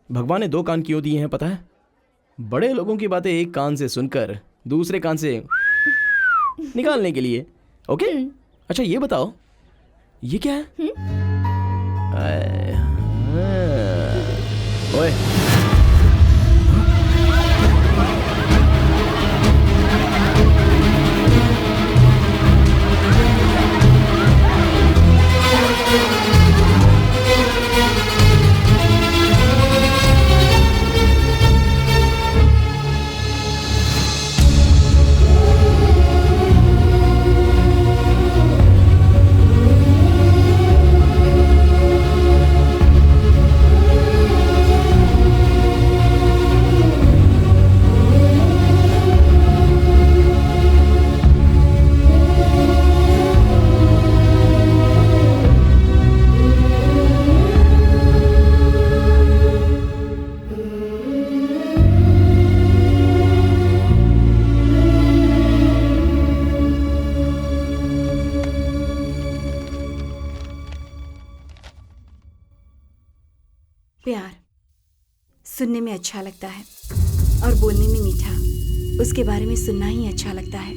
भगवान ने 2 कान क्यों दिए हैं पता है? बड़े लोगों की बातें एक कान से सुनकर दूसरे कान से निकालने के लिए। ओके? अच्छा ये बताओ ये क्या है? ओए सुनने में अच्छा लगता है और बोलने में मीठा। उसके बारे में सुनना ही अच्छा लगता है,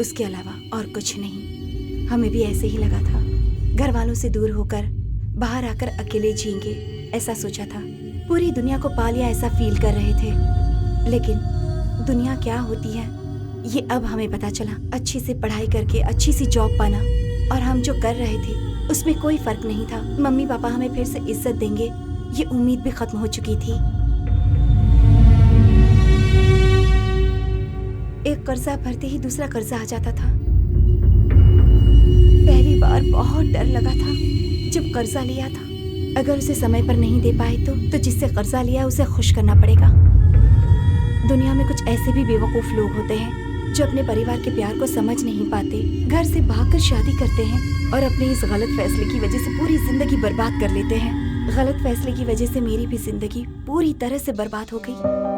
उसके अलावा और कुछ नहीं। हमें भी ऐसे ही लगा था, घर वालों से दूर होकर बाहर आकर अकेले जिएंगे ऐसा सोचा था। पूरी दुनिया को पा लिया ऐसा फील कर रहे थे, लेकिन दुनिया क्या होती है ये अब हमें पता चला। अच्छी से पढ़ाई करके अच्छी सी जॉब पाना और हम जो कर रहे थे उसमें कोई फर्क नहीं था। मम्मी पापा हमें फिर से इज्जत देंगे ये उम्मीद भी खत्म हो चुकी थी। एक कर्जा भरते ही दूसरा कर्जा आ जाता था। पहली बार बहुत डर लगा था जब कर्जा लिया था, अगर उसे समय पर नहीं दे पाए तो जिससे कर्जा लिया उसे खुश करना पड़ेगा। दुनिया में कुछ ऐसे भी बेवकूफ लोग होते हैं जो अपने परिवार के प्यार को समझ नहीं पाते, घर से भागकर शादी करते हैं और अपने इस गलत फैसले की वजह से पूरी जिंदगी बर्बाद कर लेते हैं। गलत फैसले की वजह से मेरी भी जिंदगी पूरी तरह से बर्बाद हो गई।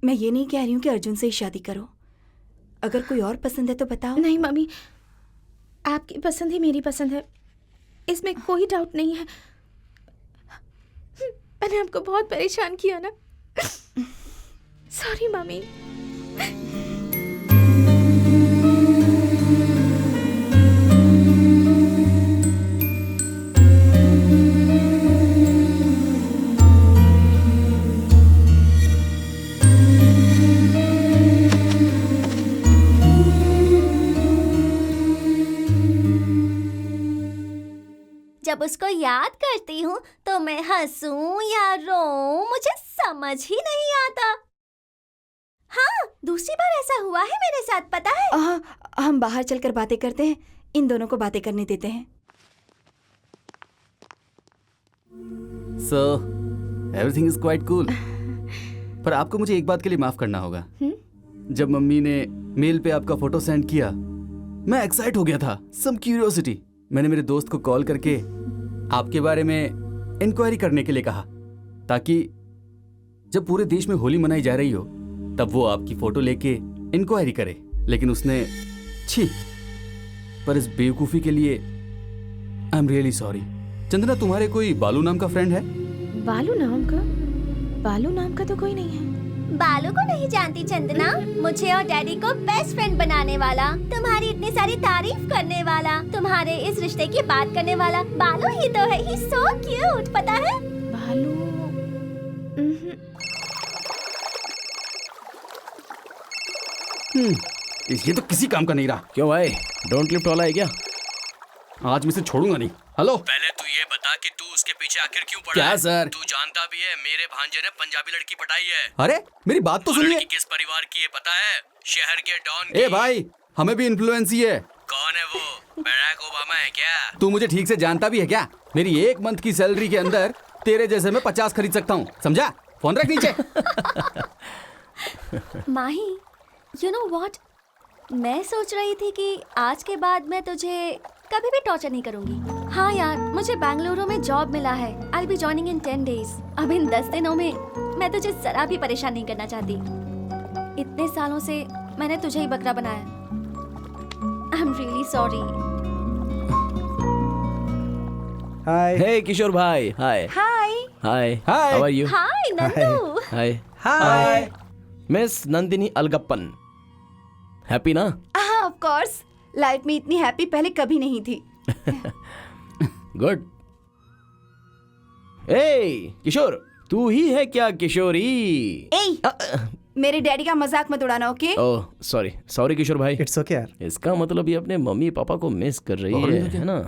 मैं ये नहीं कह रही हूँ कि अर्जुन से ही शादी करो, अगर कोई और पसंद है तो बताओ। नहीं मम्मी, आपकी पसंद ही मेरी पसंद है, इसमें कोई डाउट नहीं है। मैंने आपको बहुत परेशान किया ना, सॉरी मम्मी। जब उसको याद करती हूँ तो मैं हंसूं या रोऊं मुझे समझ ही नहीं आता। हाँ, दूसरी बार ऐसा हुआ है मेरे साथ, पता है। हम बाहर चलकर बातें करते हैं, इन दोनों को बातें करने देते हैं। So, everything is quite cool. पर आपको मुझे एक बात के लिए माफ करना होगा। जब मम्मी ने मेल पे आपका फोटो सेंड किया, मैं एक्साइट हो गया था, सम क्यूरियोसिटी। मैंने मेरे दोस्त को कॉल करके आपके बारे में इंक्वायरी करने के लिए कहा, ताकि जब पूरे देश में होली मनाई जा रही हो तब वो आपकी फोटो लेके इंक्वायरी करे। लेकिन उसने छी, पर इस बेवकूफ़ी के लिए I am really sorry. Chandana, तुम्हारे कोई बालू नाम का फ्रेंड है? बालू नाम का? बालू नाम का तो कोई नहीं है। बालू को नहीं जानती चंदना? मुझे और डैडी को बेस्ट फ्रेंड बनाने वाला, तुम्हारी इतनी सारी तारीफ करने वाला, तुम्हारे इस रिश्ते की बात करने वाला बालू ही तो है। ही सो क्यूट, पता है? बालू ये तो किसी काम का नहीं रहा। क्यों भाई, डोंट लिफ्ट वाला है क्या? आज मैं इसे छोड़ूंगा नहीं। हेलो, पहले तू ये बता कि तू उसके पीछे आखिर क्यों पड़ा क्या है? सर? तू जानता भी है मेरे भांजे ने पंजाबी लड़की पटाई है। अरे मेरी बात तो सुनिए। लड़की किस परिवार की है पता है? शहर के डॉन की। ए भाई, हमें भी इन्फ्लुएंस ही है। कौन है वो? बराक ओबामा है क्या? तू मुझे ठीक से जानता भी है क्या? मेरी 1 मंथ की सैलरी के अंदर तेरे जैसे मैं 50 खरीद सकता हूँ, समझा? फोन रख नीचे। माही, यू नो व्हाट, मैं सोच रही थी कि आज के बाद मैं तुझे कभी भी टॉर्चर नहीं करूंगी। हाँ यार, मुझे बेंगलुरु में जॉब मिला है। I will be joining in 10 days। अब इन 10 दिनों में मैं तुझे जरा भी परेशान नहीं करना चाहती। इतने सालों से मैंने तुझे ही बकरा बनाया। I am really sorry. Hi hey Kishore भाई, hi hi hi hi how are you? Hi Nandu. Hi hi miss Nandini Alagappan, happy ना? हाँ ऑफ कोर्स, लाइफ में इतनी हैप्पी पहले कभी नहीं थी। गुड। ए किशोर, तू ही है क्या किशोरी? मेरे डैडी का मजाक मत उड़ाना, ओके? ओह सॉरी सॉरी किशोर भाई। इट्स ओके यार। इसका मतलब ये अपने मम्मी पापा को मिस कर रही है ना?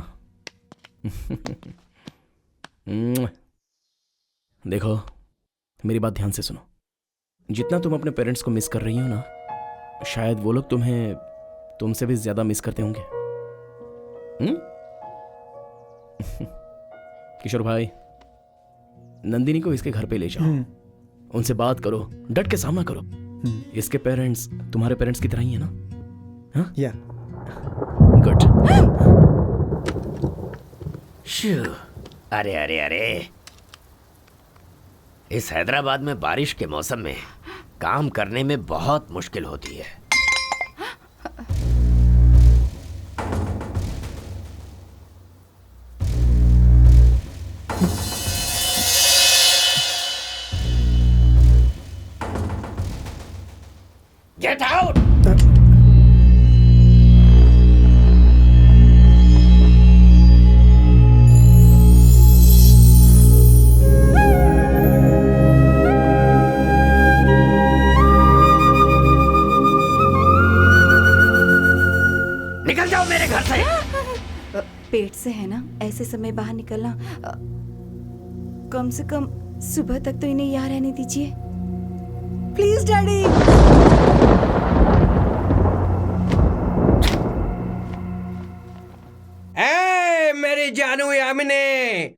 देखो मेरी बात ध्यान से सुनो, जितना तुम अपने पेरेंट्स को मिस कर रही हो ना, शायद वो लोग तुम्हें तुमसे भी ज्यादा मिस करते होंगे। किशोर भाई, नंदिनी को इसके घर पे ले जाओ, उनसे बात करो, डट के सामना करो। इसके पेरेंट्स तुम्हारे पेरेंट्स की तरह ही है ना? या गुड। अरे अरे अरे, इस हैदराबाद में बारिश के मौसम में काम करने में बहुत मुश्किल होती है। Get out! निकल जाओ मेरे घर से। पेट से है ना, ऐसे समय बाहर निकलना। कम से कम सुबह तक तो इन्हें यहाँ रहने दीजिए प्लीज डैडी। मेरी जानू यामिने,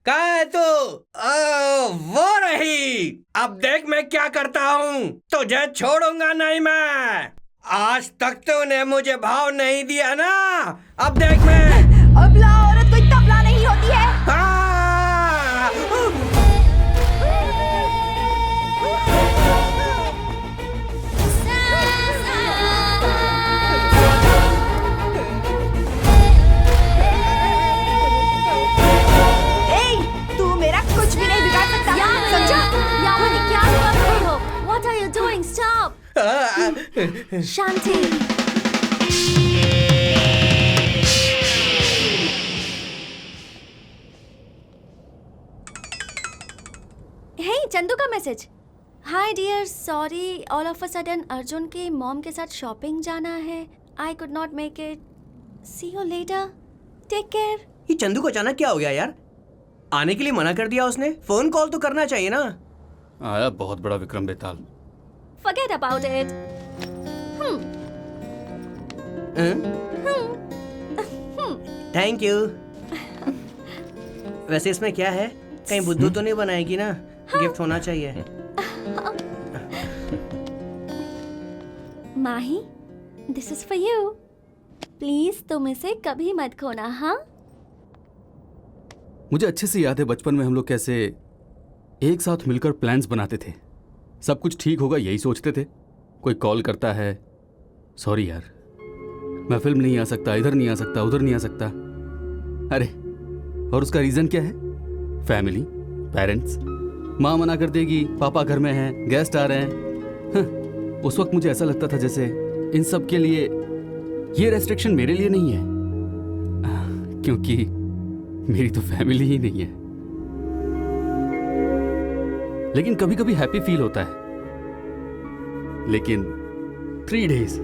कहाँ है तू? वो रही। अब देख मैं क्या करता हूँ, तुझे छोड़ूंगा नहीं मैं। आज तक तूने मुझे भाव नहीं दिया ना, अब देख मैं। अबला औरत कोई तबला नहीं होती है। तू मेरा कुछ भी नहीं बिगाड़ सकता, समझा? यामिनी क्या कर रही हो? What are you doing? Stop! Shanti. Hey, Chandu का message. Hi dear, sorry all of a sudden Arjun के मॉम के साथ शॉपिंग जाना है। I could not make it. See you later. Take care. ये चंदू को अचानक क्या हो गया यार? आने के लिए मना कर दिया उसने। फोन कॉल तो करना चाहिए ना। आया बहुत बड़ा विक्रम बेताल। Forget about it. Thank you. वैसे इसमें क्या है? कहीं बुद्धू तो नहीं बनाएगी ना? गिफ्ट होना चाहिए। Mahi, this is for you. Please तुम इसे कभी मत खोना, हाँ? मुझे अच्छे से याद है बचपन में हम लोग कैसे एक साथ मिलकर प्लान्स बनाते थे। सब कुछ ठीक होगा यही सोचते थे। कोई कॉल करता है, सॉरी यार मैं फिल्म नहीं आ सकता, इधर नहीं आ सकता, उधर नहीं आ सकता। अरे और उसका रीज़न क्या है? Family, parents. माँ मना कर देगी, पापा घर में हैं, गेस्ट आ रहे हैं। उस वक्त मुझे ऐसा लगता था जैसे इन सब के लिए ये रेस्ट्रिक्शन मेरे लिए नहीं है, क्योंकि मेरी तो फैमिली ही नहीं है। लेकिन कभी कभी हैप्पी फील होता है, लेकिन 3 days।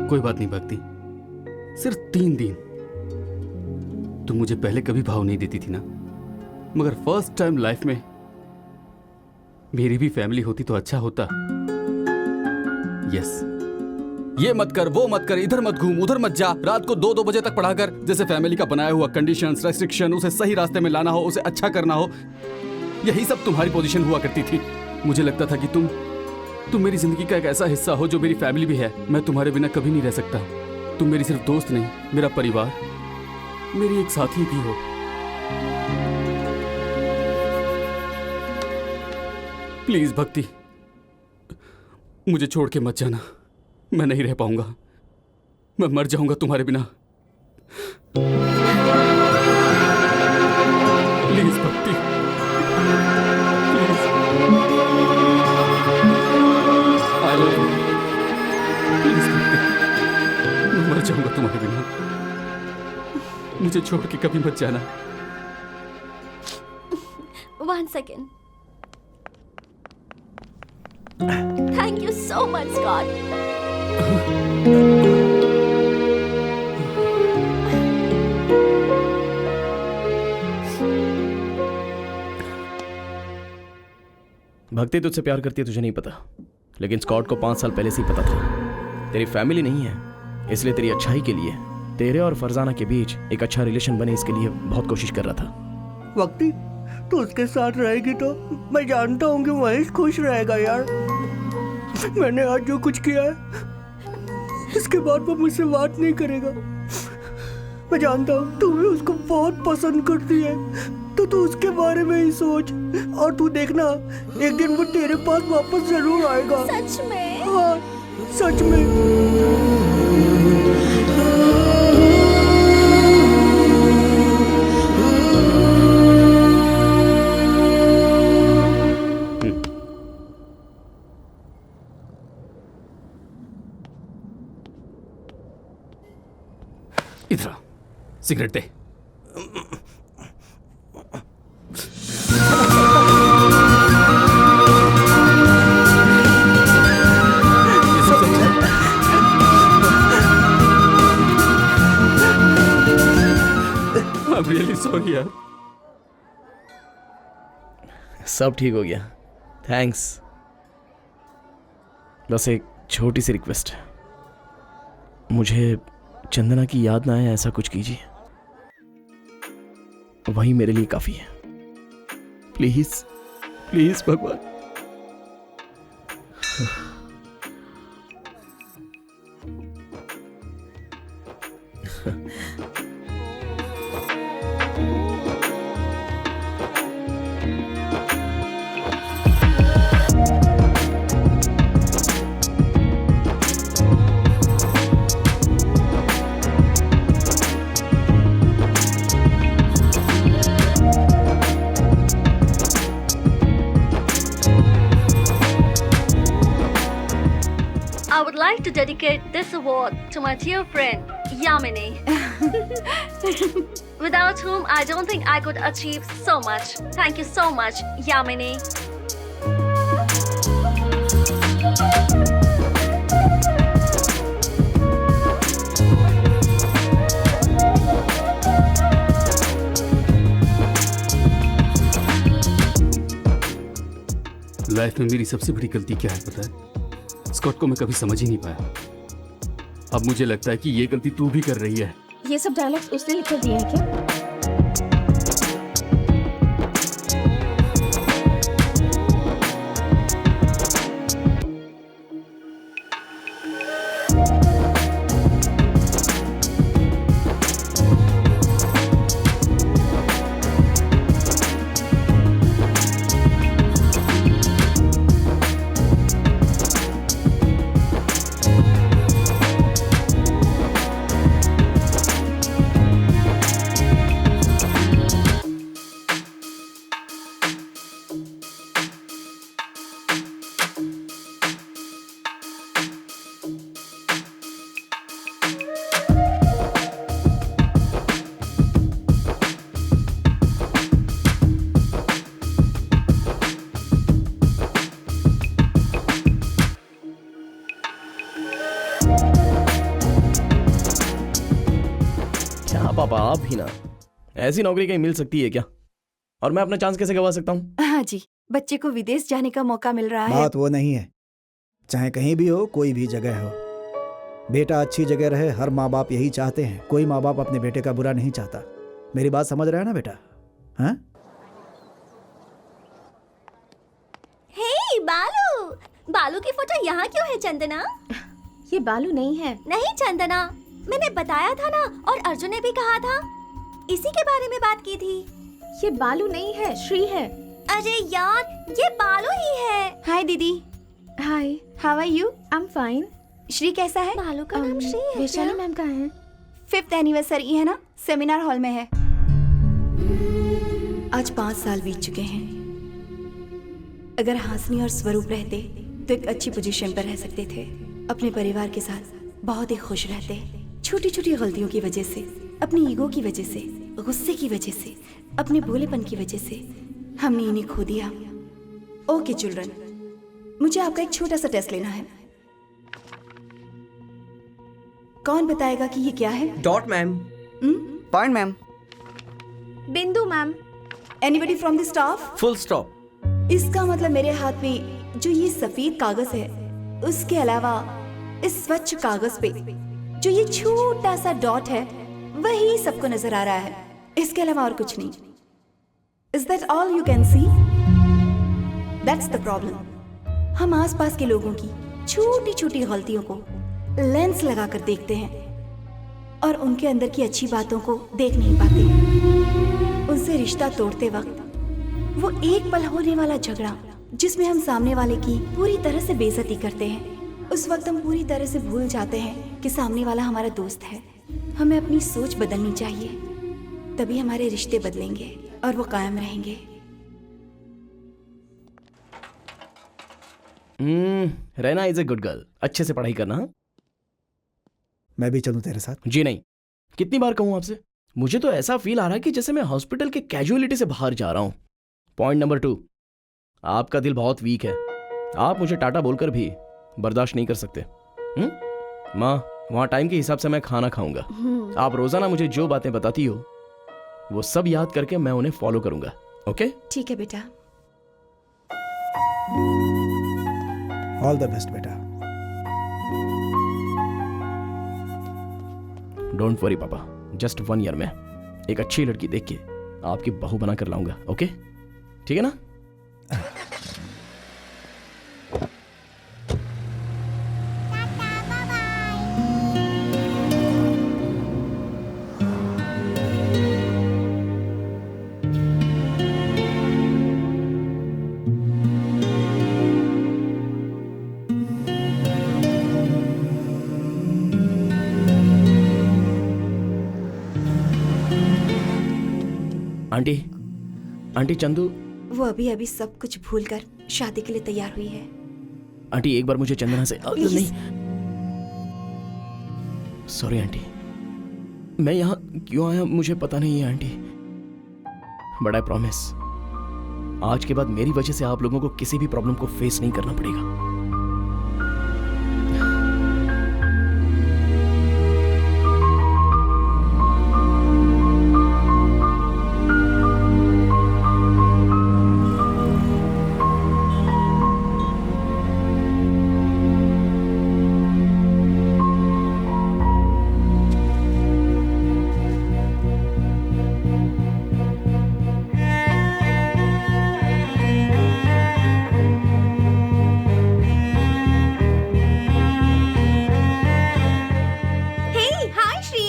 कोई बात नहीं भक्ति, सिर्फ 3 दिन। तुम मुझे पहले कभी भाव नहीं देती थी ना, मगर फर्स्ट टाइम लाइफ में मेरी भी फैमिली होती तो अच्छा होता। यस, ये मत कर, वो मत कर, इधर मत घूम, उधर मत जा, रात को 2-2 बजे तक पढ़ाकर, जैसे फैमिली का बनाया हुआ कंडीशंस, रेस्ट्रिक्शन, उसे सही रास्ते में लाना हो, उसे अच्छा करना हो, यही सब तुम्हारी पोजीशन हुआ करती थी। मुझे लगता था कि तुम तुम मेरी जिंदगी का एक ऐसा हिस्सा हो जो मेरी फैमिली भी है। मैं तुम्हारे बिना कभी नहीं रह सकता। तुम मेरी सिर्फ दोस्त नहीं, मेरा परिवार, मेरी एक साथी भी हो। प्लीज भक्ति, मुझे छोड़ के मत जाना। मैं नहीं रह पाऊंगा, मैं मर जाऊंगा तुम्हारे बिना। प्लीज भक्ति, please, I love you. Please भक्ति, मैं मर जाऊंगा तुम्हारे बिना। मुझे छोड़ के कभी मत जाना। 1 second. Thank you so much, Scott. भक्ति तुझसे प्यार करती है तुझे नहीं पता, लेकिन स्कॉट को 5 साल पहले से ही पता था। तेरी फैमिली नहीं है, इसलिए तेरी अच्छाई के लिए तेरे और फरजाना के बीच एक अच्छा रिलेशन बने, इसके लिए बहुत कोशिश कर रहा था। भक्ति, तू उसके साथ रहेगी तो मैं जानता हूँ कि महेश खुश रहेगा यार। मैंने आज जो कुछ किया है, इसके बाद वो मुझसे बात नहीं करेगा। मैं जानता हूँ तू भी उसको बहुत पसंद करती है, तो तू उसके बारे में ही सोच, और तू देखना एक दिन वो तेरे पास वापस जरूर आएगा। सच में? हाँ, सच में। इधर आ, सिगरेट दे। I'm really sorry यार। सब ठीक हो गया, थैंक्स। बस एक छोटी सी रिक्वेस्ट है, मुझे चंदना की याद ना आए ऐसा कुछ कीजिए, वही मेरे लिए काफी है। प्लीज प्लीज भगवान। I would like to dedicate this award to my dear friend, Yamini, without whom I don't think I could achieve so much. Thank you so much, Yamini. Life में मेरी सबसे बड़ी गलती क्या है पता है? स्कॉट को मैं कभी समझ ही नहीं पाया। अब मुझे लगता है कि ये गलती तू भी कर रही है। ये सब डायलॉग्स उसने लिख कर दिया है क्या? पापा आप भी ना, ऐसी नौकरी कहीं मिल सकती है क्या? और मैं अपना चांस कैसे गवा सकता हूँ? हाँ जी, बच्चे को विदेश जाने का मौका मिल रहा है। बात वो नहीं है, चाहे कहीं भी हो, कोई भी जगह हो, बेटा अच्छी जगह रहे, हर माँ बाप यही चाहते हैं। कोई माँ बाप अपने बेटे का बुरा नहीं चाहता। मेरी बात समझ रहे हैं ना बेटा? हाँ? हे बालू, बालू की फोटो यहाँ क्यों है चंदना? ये बालू नहीं है। नहीं चंदना, मैंने बताया था ना, और अर्जुन ने भी कहा था, इसी के बारे में बात की थी। ये बालू नहीं है, श्री है। अरे यार, ये बालू ही है। हाय दीदी। Hi, how are you? I am fine. Shri कैसा है? बालू का नाम श्री है। वैशाली मैम कहाँ है? 5th एनिवर्सरी है ना, सेमिनार हॉल में है। आज 5 साल बीत चुके हैं। अगर हासिनी और स्वरूप रहते तो एक अच्छी पोजीशन पर रह सकते थे। अपने परिवार के साथ बहुत ही खुश रहते। छोटी छोटी गलतियों की वजह से, अपनी ईगो की वजह से, गुस्से की वजह से, अपने भोलेपन की वजह से हमने इन्हें खो दिया। ओके चिल्ड्रन, मुझे आपका एक छोटा सा टेस्ट लेना है। कौन बताएगा कि ये क्या है? Dot ma'am. Point ma'am. बिंदु ma'am. Anybody from the staff? Full stop. इसका मतलब मेरे हाथ में जो ये सफेद कागज है, उसके अलावा इस स्वच्छ कागज पे जो ये छोटा सा डॉट है, वही सबको नजर आ रहा है। इसके अलावा और कुछ नहीं। Is that all you can see? That's the problem. हम आसपास के लोगों की छोटी छोटी गलतियों को लेंस लगाकर देखते हैं और उनके अंदर की अच्छी बातों को देख नहीं पाते। उनसे रिश्ता तोड़ते वक्त वो एक पल होने वाला झगड़ा जिसमें हम सामने वाले की पूरी तरह से बेइज्जती करते हैं, उस वक्त हम पूरी तरह से भूल जाते हैं कि सामने वाला हमारा दोस्त है। हमें अपनी सोच बदलनी चाहिए, तभी हमारे रिश्ते बदलेंगे और वो कायम रहेंगे। रहना इज ए गुड गर्ल। अच्छे से पढ़ाई करना। मैं भी चलूं तेरे साथ? जी नहीं। कितनी बार कहूं आपसे? मुझे तो ऐसा फील आ रहा है कि जैसे मैं हॉस्पिटल के कैजुअलिटी से बाहर जा रहा हूं। पॉइंट नंबर 2, आपका दिल बहुत वीक है। आप मुझे टाटा बोलकर भी बर्दाश्त नहीं कर सकते। माँ, वहां टाइम के हिसाब से मैं खाना खाऊंगा। आप रोजाना मुझे जो बातें बताती हो वो सब याद करके मैं उन्हें फॉलो करूंगा। ओके? ठीक है बेटा। ऑल द बेस्ट बेटा। डोंट वरी पापा, जस्ट 1 ईयर में एक अच्छी लड़की देख के आपकी बहू बना कर लाऊंगा। ओके? ठीक है ना? Aunty, aunty Chandu. वो अभी अभी सब कुछ भूलकर शादी के लिए तैयार हुई है। आंटी एक बार मुझे चंदना से नहीं, सॉरी आंटी, मैं यहाँ क्यों आया मुझे पता नहीं है आंटी, बट आई प्रॉमिस आज के बाद मेरी वजह से आप लोगों को किसी भी प्रॉब्लम को फेस नहीं करना पड़ेगा।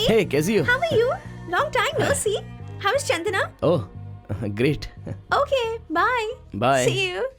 Hey, कैसी हो? How are you? Long time no see. How is Chandana? Oh, great. Okay, bye. Bye. See you.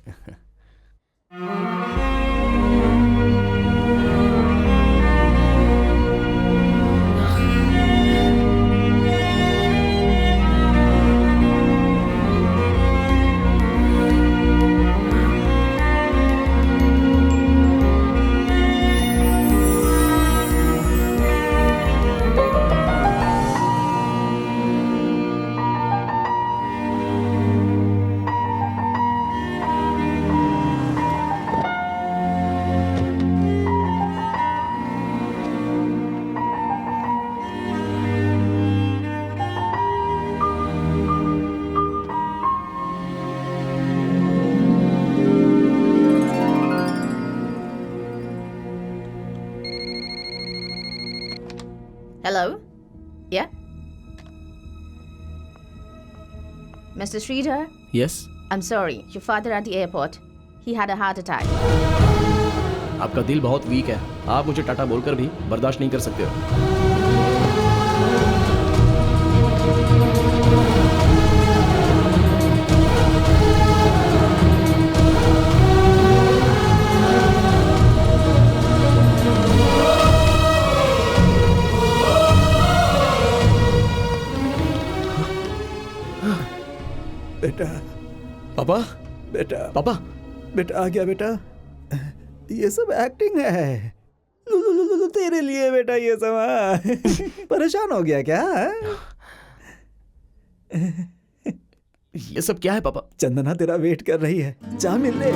Hello? Yeah? Mr. Sridhar? Yes? I'm sorry, your father at the airport. He had a heart attack. आपका दिल बहुत week है, आप मुझे टाटा बोलकर भी बर्दाश्त नहीं कर सकते हो। बेटा, पापा, बेटा, पापा, बेटा आ गया बेटा। ये सब एक्टिंग है। तेरे लिए बेटा ये सब। परेशान हो गया क्या? ये सब क्या है पापा? चंदना तेरा वेट कर रही है, जा मिल ले।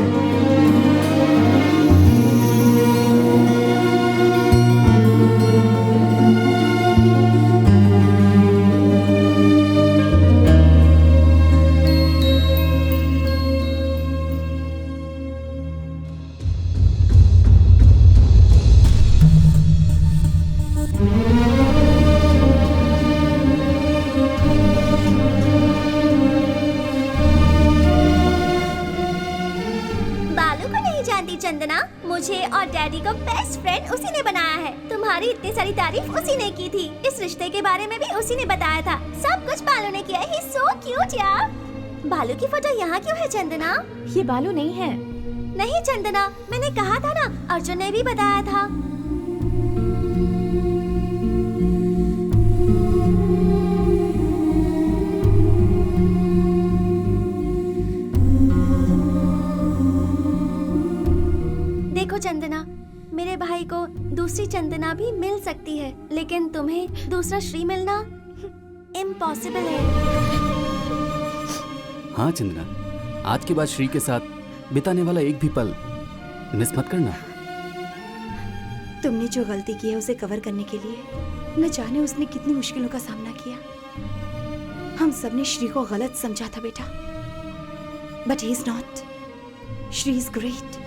चंदना, मुझे और डैडी को बेस्ट फ्रेंड उसी ने बनाया है। तुम्हारी इतनी सारी तारीफ उसी ने की थी। इस रिश्ते के बारे में भी उसी ने बताया था। सब कुछ बालू ने किया है। He's so cute यार। बालू की फोटो यहाँ क्यों है चंदना? ये बालू नहीं है। नहीं चंदना, मैंने कहा था ना, अर्जुन ने भी बताया था। देखो चंदना, मेरे भाई को दूसरी चंदना भी मिल सकती है, लेकिन तुम्हें दूसरा श्री मिलना इम्पॉसिबल है। हाँ चंदना, आज के बाद श्री के साथ बिताने वाला एक भी पल मिस मत करना। तुमने जो गलती की है उसे कवर करने के लिए न जाने उसने कितनी मुश्किलों का सामना किया। हम सबने श्री को गलत समझा था बेटा, but he is not. Shri is great.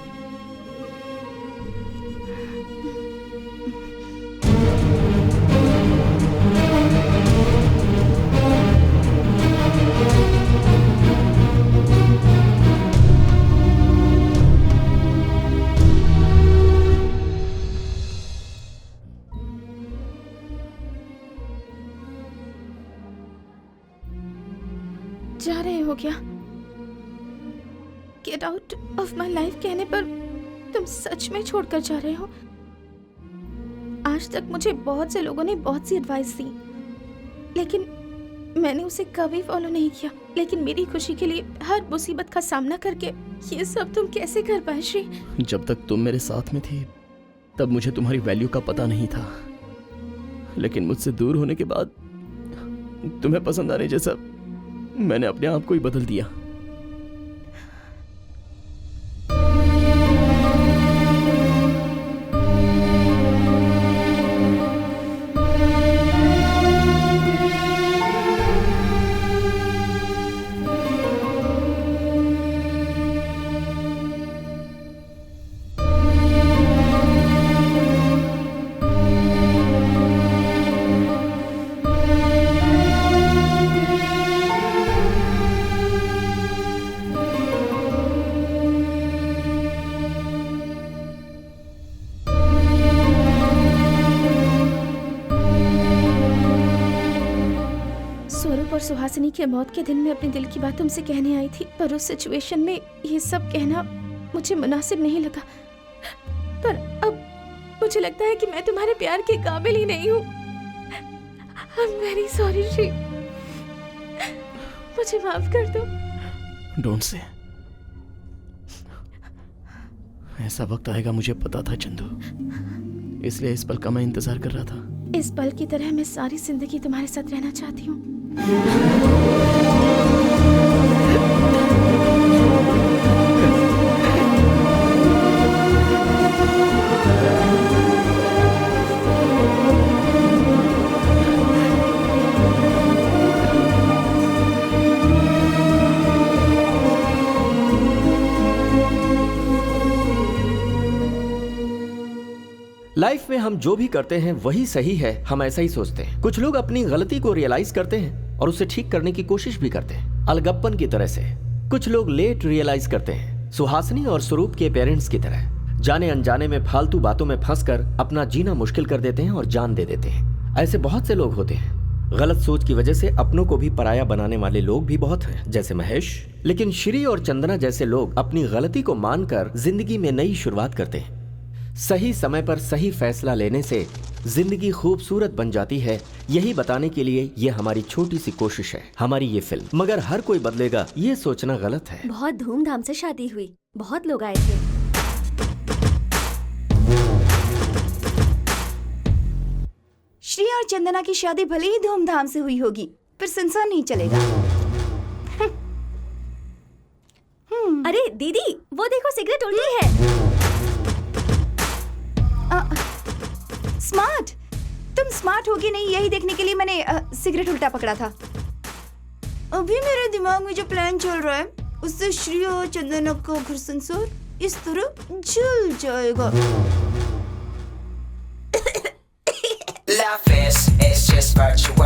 जा रहे हो क्या? Get out of my life कहने पर तुम सच में छोड़कर जा रहे हो? आज तक मुझे बहुत से लोगों ने बहुत सी एडवाइस दी, लेकिन मैंने उसे कभी फॉलो नहीं किया। लेकिन मेरी खुशी के लिए हर मुसीबत का सामना करके ये सब तुम कैसे कर पाए श्री? जब तक तुम मेरे साथ में थी तब मुझे तुम्हारी वैल्यू का पता नहीं था, लेकिन मुझसे दूर होने के बाद तुम्हें पसंद आने जैसा मैंने अपने आप को ही बदल दिया। सुहासिनी के मौत के दिन में अपने दिल की बात तुमसे कहने आई थी, पर उस सिचुएशन में ये सब कहना मुझे मुनासिब नहीं लगा। पर अब मुझे लगता है कि मैं तुम्हारे प्यार के काबिल ही नहीं हूँ। I am very sorry Shri, मुझे माफ कर दो। Don't say. ऐसा वक्त आएगा, मुझे पता था चंदू, इसलिए इस पल का मैं इंतजार कर रहा था। इस पल की तरह मैं सारी जिंदगी तुम्हारे साथ रहना चाहती हूँ। लाइफ में हम जो भी करते हैं वही सही है, हम ऐसा ही सोचते हैं। कुछ लोग अपनी गलती को रियलाइज करते हैं और उसे ठीक करने की कोशिश भी करते हैं, अलगप्पन की तरह से। कुछ लोग लेट रियलाइज करते हैं, सुहासिनी और स्वरूप के पेरेंट्स की तरह। जाने अनजाने में फालतू बातों में फंसकर अपना जीना मुश्किल कर देते हैं और जान दे देते हैं। ऐसे बहुत से लोग होते हैं। गलत सोच की वजह से अपनों को भी पराया बनाने वाले लोग भी बहुत हैं, जैसे महेश। लेकिन श्री और चंदना जैसे लोग अपनी गलती को मानकर जिंदगी में नई शुरुआत करते हैं। सही समय पर सही फैसला लेने से जिंदगी खूबसूरत बन जाती है, यही बताने के लिए ये हमारी छोटी सी कोशिश है, हमारी ये फिल्म। मगर हर कोई बदलेगा ये सोचना गलत है। बहुत धूमधाम से शादी हुई, बहुत लोग आए थे। श्री और चंदना की शादी भले ही धूमधाम से हुई होगी, पर संसार नहीं चलेगा। अरे दीदी, वो देखो सिगरेट उल्टी है। स्मार्ट, तुम स्मार्ट होगी नहीं यही देखने के लिए मैंने सिगरेट उल्टा पकड़ा था। अभी मेरे दिमाग में जो प्लान चल रहा है उससे श्री और चंदना का घर संसार इस तरह जल जाएगा। Love is just virtual.